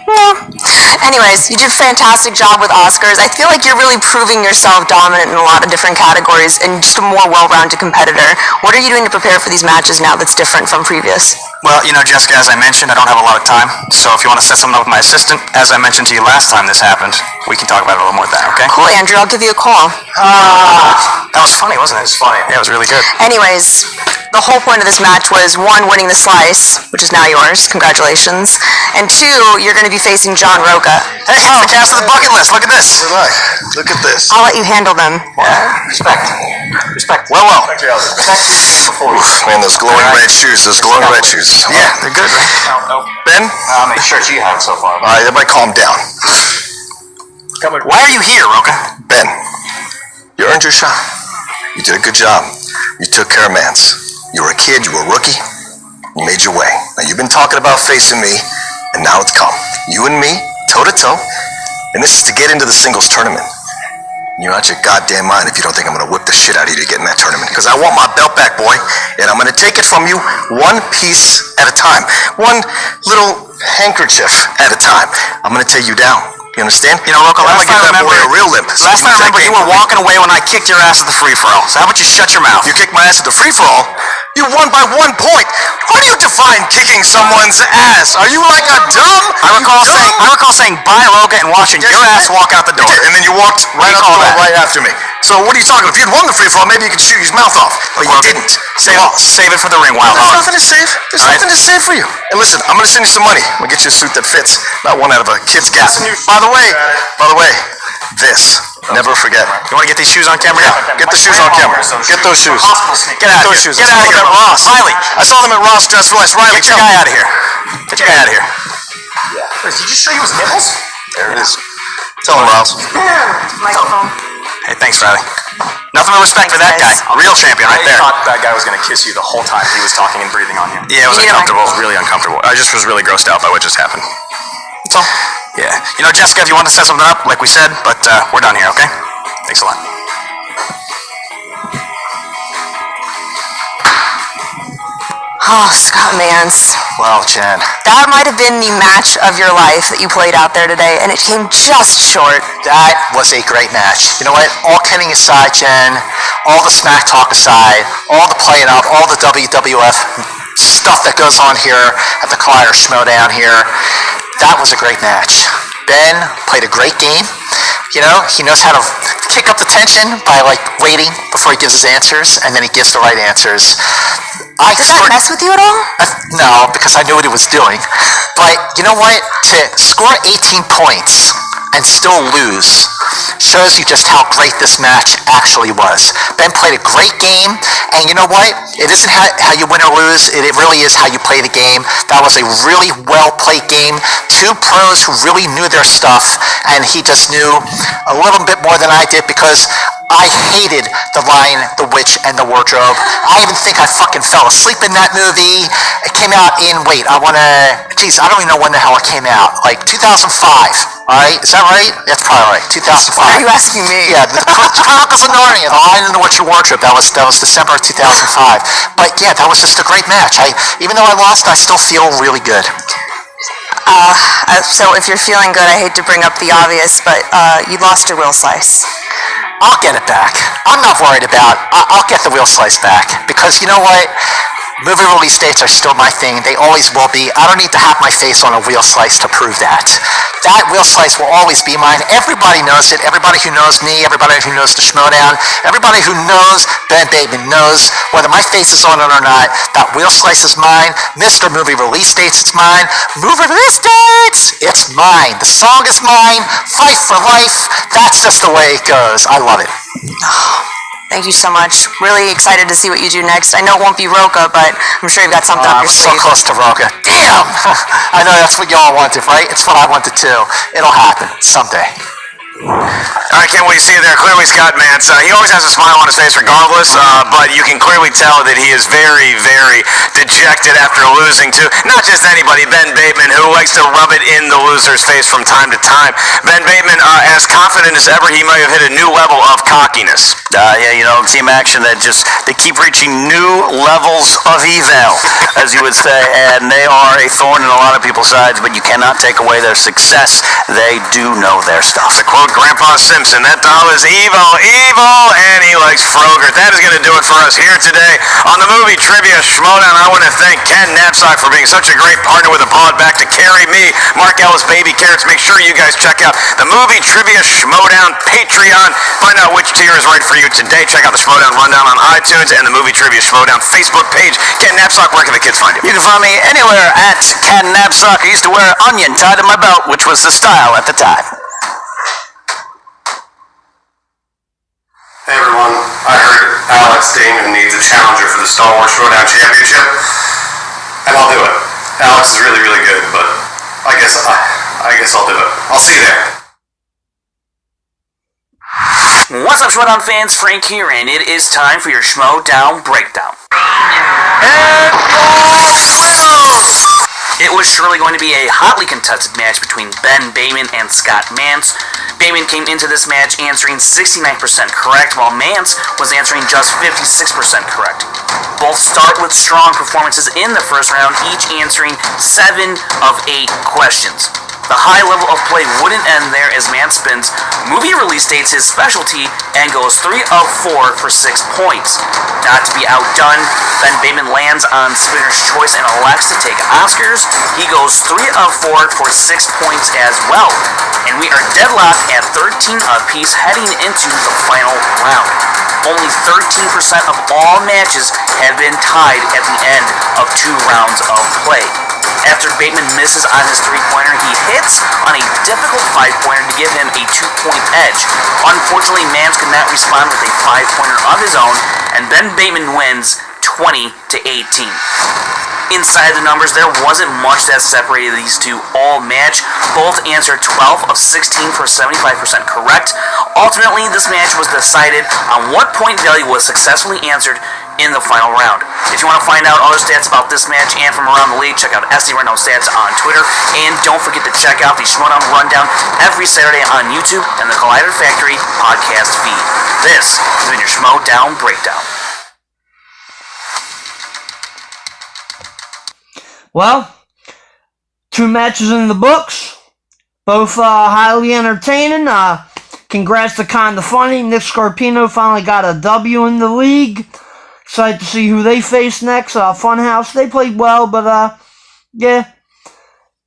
Yeah. Anyways, you did a fantastic job with Oscars. I feel like you're really proving yourself dominant in a lot of different categories and just a more well-rounded competitor. What are you doing to prepare for these matches now that's different from previous? Well, you know, Jessica, as I mentioned, I don't have a lot of time. So if you want to set something up with my assistant, as I mentioned to you last time this happened, we can talk about it a little more then, okay? Cool, Andrew. I'll give you a call. That was funny, wasn't it? It was funny. Yeah, it was really good. Anyways, the whole point of this match was, one, winning the slice, which is now yours. Congratulations. And two, you're going to be facing John Roca. Hey, it's the cast of the bucket list. Look at this. Look at this. I'll let you handle them. Yeah, respect. Respect. Well. Oof, man, those glowing red shoes. Yeah, they're good, right? No. Ben? How many shirts you have so far? All right, everybody calm down. Why are you here, Roca? Ben, you earned your shot. You did a good job. You took care of Mantz. You were a kid, you were a rookie. You made your way. Now, you've been talking about facing me, and now it's come. You and me, toe-to-toe, and this is to get into the singles tournament. You're out your goddamn mind if you don't think I'm going to whip the shit out of you to get in that tournament. Because I want my belt back, boy, and I'm going to take it from you one piece at a time. One little handkerchief at a time. I'm going to take you down. You understand? You know, Roca, last time I remember, a real limp. Last time I remember, you were walking away when I kicked your ass at the free-for-all. So how about you shut your mouth? You kicked my ass at the free-for-all? You won by 1 point. How do you define kicking someone's ass? Are you like a dumb? I recall saying bye, Roca, and watching your ass walk out the door. And then you walked right out the door right after me. So what are you talking about? If you'd won the free-for-all, maybe you could shoot his mouth off. But you didn't. Save it for the ring, Wild There's Hog. nothing to save. There's nothing to save for you. And listen, I'm going to send you some money. I'm going to get you a suit that fits. Not one out of a kid's gap. By the way, this. Never forget. You want to get these shoes on camera? Yeah, get the shoes on camera. Get those shoes. Get out of here. Shoes. Get out of here. Ross. Riley. I saw them at Ross Dress Royce. Riley, Get your guy out of here. Get your guy out of here. Did you just show you his nipples? There it is. Tell him, Ross. Microphone. Hey, thanks, Riley. Nothing but respect for that guy. Real champion right there. I thought that guy was going to kiss you the whole time he was talking and breathing on you. Yeah, it was uncomfortable. It was really uncomfortable. I just was really grossed out by what just happened. That's all. Yeah. You know, Jessica, if you want to set something up, like we said, but we're done here, okay? Thanks a lot. Oh, Scott Mantz. Wow, Jan. That might have been the match of your life that you played out there today, and it came just short. That was a great match. You know what? All kidding aside, Jen, all the smack talk aside, all the playing up, all the WWF stuff that goes on here at the Collider Schmoedown here, that was a great match. Ben played a great game. You know, he knows how to kick up the tension by, like, waiting before he gives his answers, and then he gives the right answers. Did that mess with you at all? No, because I knew what he was doing. But you know what? To score 18 points and still lose shows you just how great this match actually was. Ben played a great game, and you know what? It isn't how you win or lose. It really is how you play the game. That was a really well-played game. Two pros who really knew their stuff, and he just knew a little bit more than I did because I hated The Lion, the Witch, and the Wardrobe. I even think I fucking fell asleep in that movie. It came out in, I don't even know when the hell it came out. Like 2005. Alright, is that right? That's probably right. 2005. Why are you asking me? Yeah, the Chronicles of Narnia, The Lion and the Witch Your Wardrobe. That was December of 2005. But yeah, that was just a great match. Even though I lost, I still feel really good. So if you're feeling good, I hate to bring up the obvious, but you lost your wheel slice. I'll get it back. I'm not worried about. I'll get the wheel slice back because you know what? Movie release dates are still my thing. They always will be. I don't need to have my face on a wheel slice to prove that. That wheel slice will always be mine. Everybody knows it. Everybody who knows me, everybody who knows the Schmoedown, everybody who knows Ben Bateman knows whether my face is on it or not. That wheel slice is mine. Mr. Movie Release Dates, it's mine. Movie Release Dates, it's mine. The song is mine. Fight for life. That's just the way it goes. I love it. Thank you so much. Really excited to see what you do next. I know it won't be Roca, but I'm sure you've got something up your We're so sleeve. close to Roca. Damn! I know that's what y'all wanted, right? It's what I wanted too. It'll happen someday. I can't wait to see you there. Clearly, Scott Mantz. He always has a smile on his face regardless, but you can clearly tell that he is very, very dejected after losing to not just anybody, Ben Bateman, who likes to rub it in the loser's face from time to time. Ben Bateman, as confident as ever, he might have hit a new level of cockiness. Yeah, you know, team action they keep reaching new levels of eval, as you would say, and they are a thorn in a lot of people's sides, but you cannot take away their success. They do know their stuff. To quote Grandpa Simpson, that doll is evil, and he likes Frogurt. That is going to do it for us here today on the Movie Trivia Schmoedown. I want to thank Ken Knapsack for being such a great partner with the pod back to carry me, Mark Ellis, Baby Carrots. Make sure you guys check out the Movie Trivia Schmoedown Patreon. Find out which tier is right for you today. Check out the Schmoedown Rundown on iTunes and the Movie Trivia Schmoedown Facebook page. Ken Knapsack, where can the kids find you? You can find me anywhere at Ken Knapsack. I used to wear an onion tied to my belt, which was the style at the time. Hey everyone, I heard Alex Damon needs a challenger for the Star Wars Schmoedown Championship, and I'll do it. Alex is really, really good, but I guess I'll do it. I'll see you there. What's up, Schmoedown fans? Frank here, and it is time for your Schmoedown Breakdown. It was surely going to be a hotly contested match between Ben Bateman and Scott Mantz. Bateman came into this match answering 69% correct, while Mantz was answering just 56% correct. Both start with strong performances in the first round, each answering 7 of 8 questions. The high level of play wouldn't end there as Mantz spins movie release dates his specialty and goes 3 of 4 for 6 points. Not to be outdone, Ben Bateman lands on Spinner's Choice and elects to take Oscars. He goes 3 of 4 for 6 points as well. And we are deadlocked at 13 apiece heading into the final round. Only 13% of all matches have been tied at the end of 2 rounds of play. After Bateman misses on his 3-pointer, he hits on a difficult 5-pointer to give him a 2-point edge. Unfortunately, Mantz could not respond with a 5-pointer of his own, and Ben Bateman wins 20-18. Inside the numbers, there wasn't much that separated these two all match. Both answered 12 of 16 for 75% correct. Ultimately, this match was decided on what point value was successfully answered in the final round. If you want to find out other stats about this match and from around the league, check out SD Rundown Stats on Twitter. And don't forget to check out the Schmoedown Rundown every Saturday on YouTube and the Collider Factory podcast feed. This has been your Schmoedown Breakdown. Well, 2 matches in the books, both highly entertaining. Congrats to Kinda Funny. Nick Scarpino finally got a W in the league. Excited to see who they face next. Funhaus, they played well, but yeah,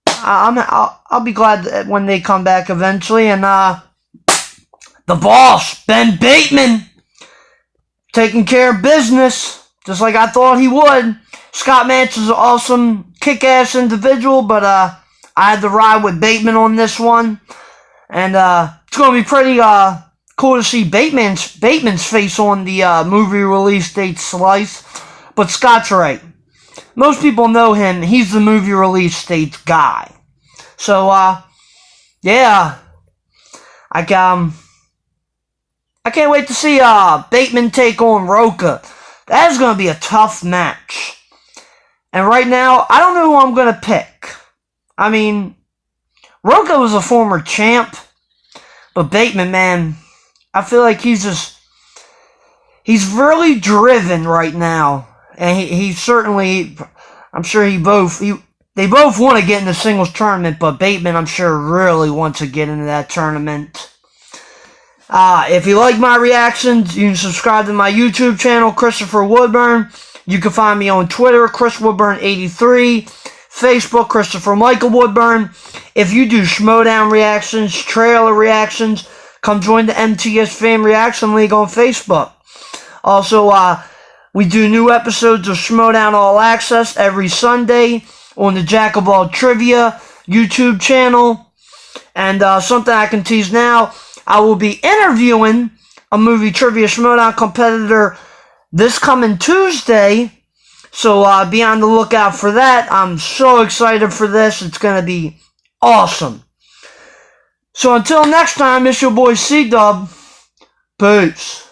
I'll be glad when they come back eventually. And the boss, Ben Bateman, taking care of business, just like I thought he would. Scott Mantz is an awesome, kick-ass individual, but I had to ride with Bateman on this one. And it's going to be pretty cool to see Bateman's face on the movie release date slice. But Scott's right. Most people know him. He's the movie release date guy. So, yeah. I can't wait to see Bateman take on Roca. That is going to be a tough match. And right now, I don't know who I'm going to pick. I mean, Rocco was a former champ, but Bateman, man, I feel like he's really driven right now, and he certainly, I'm sure they both want to get in the singles tournament, but Bateman, I'm sure, really wants to get into that tournament. If you like my reactions, you can subscribe to my YouTube channel, Christopher Woodburn. You can find me on Twitter, Chris Woodburn83, Facebook, Christopher Michael Woodburn. If you do Schmoedown reactions, trailer reactions, come join the MTS Fan Reaction League on Facebook. Also, we do new episodes of Schmoedown All Access every Sunday on the Jack of All Trivia YouTube channel. And something I can tease now, I will be interviewing a movie trivia Schmoedown competitor this coming Tuesday. So be on the lookout for that. I'm so excited for this. It's going to be awesome. So until next time, it's your boy C-Dub. Peace.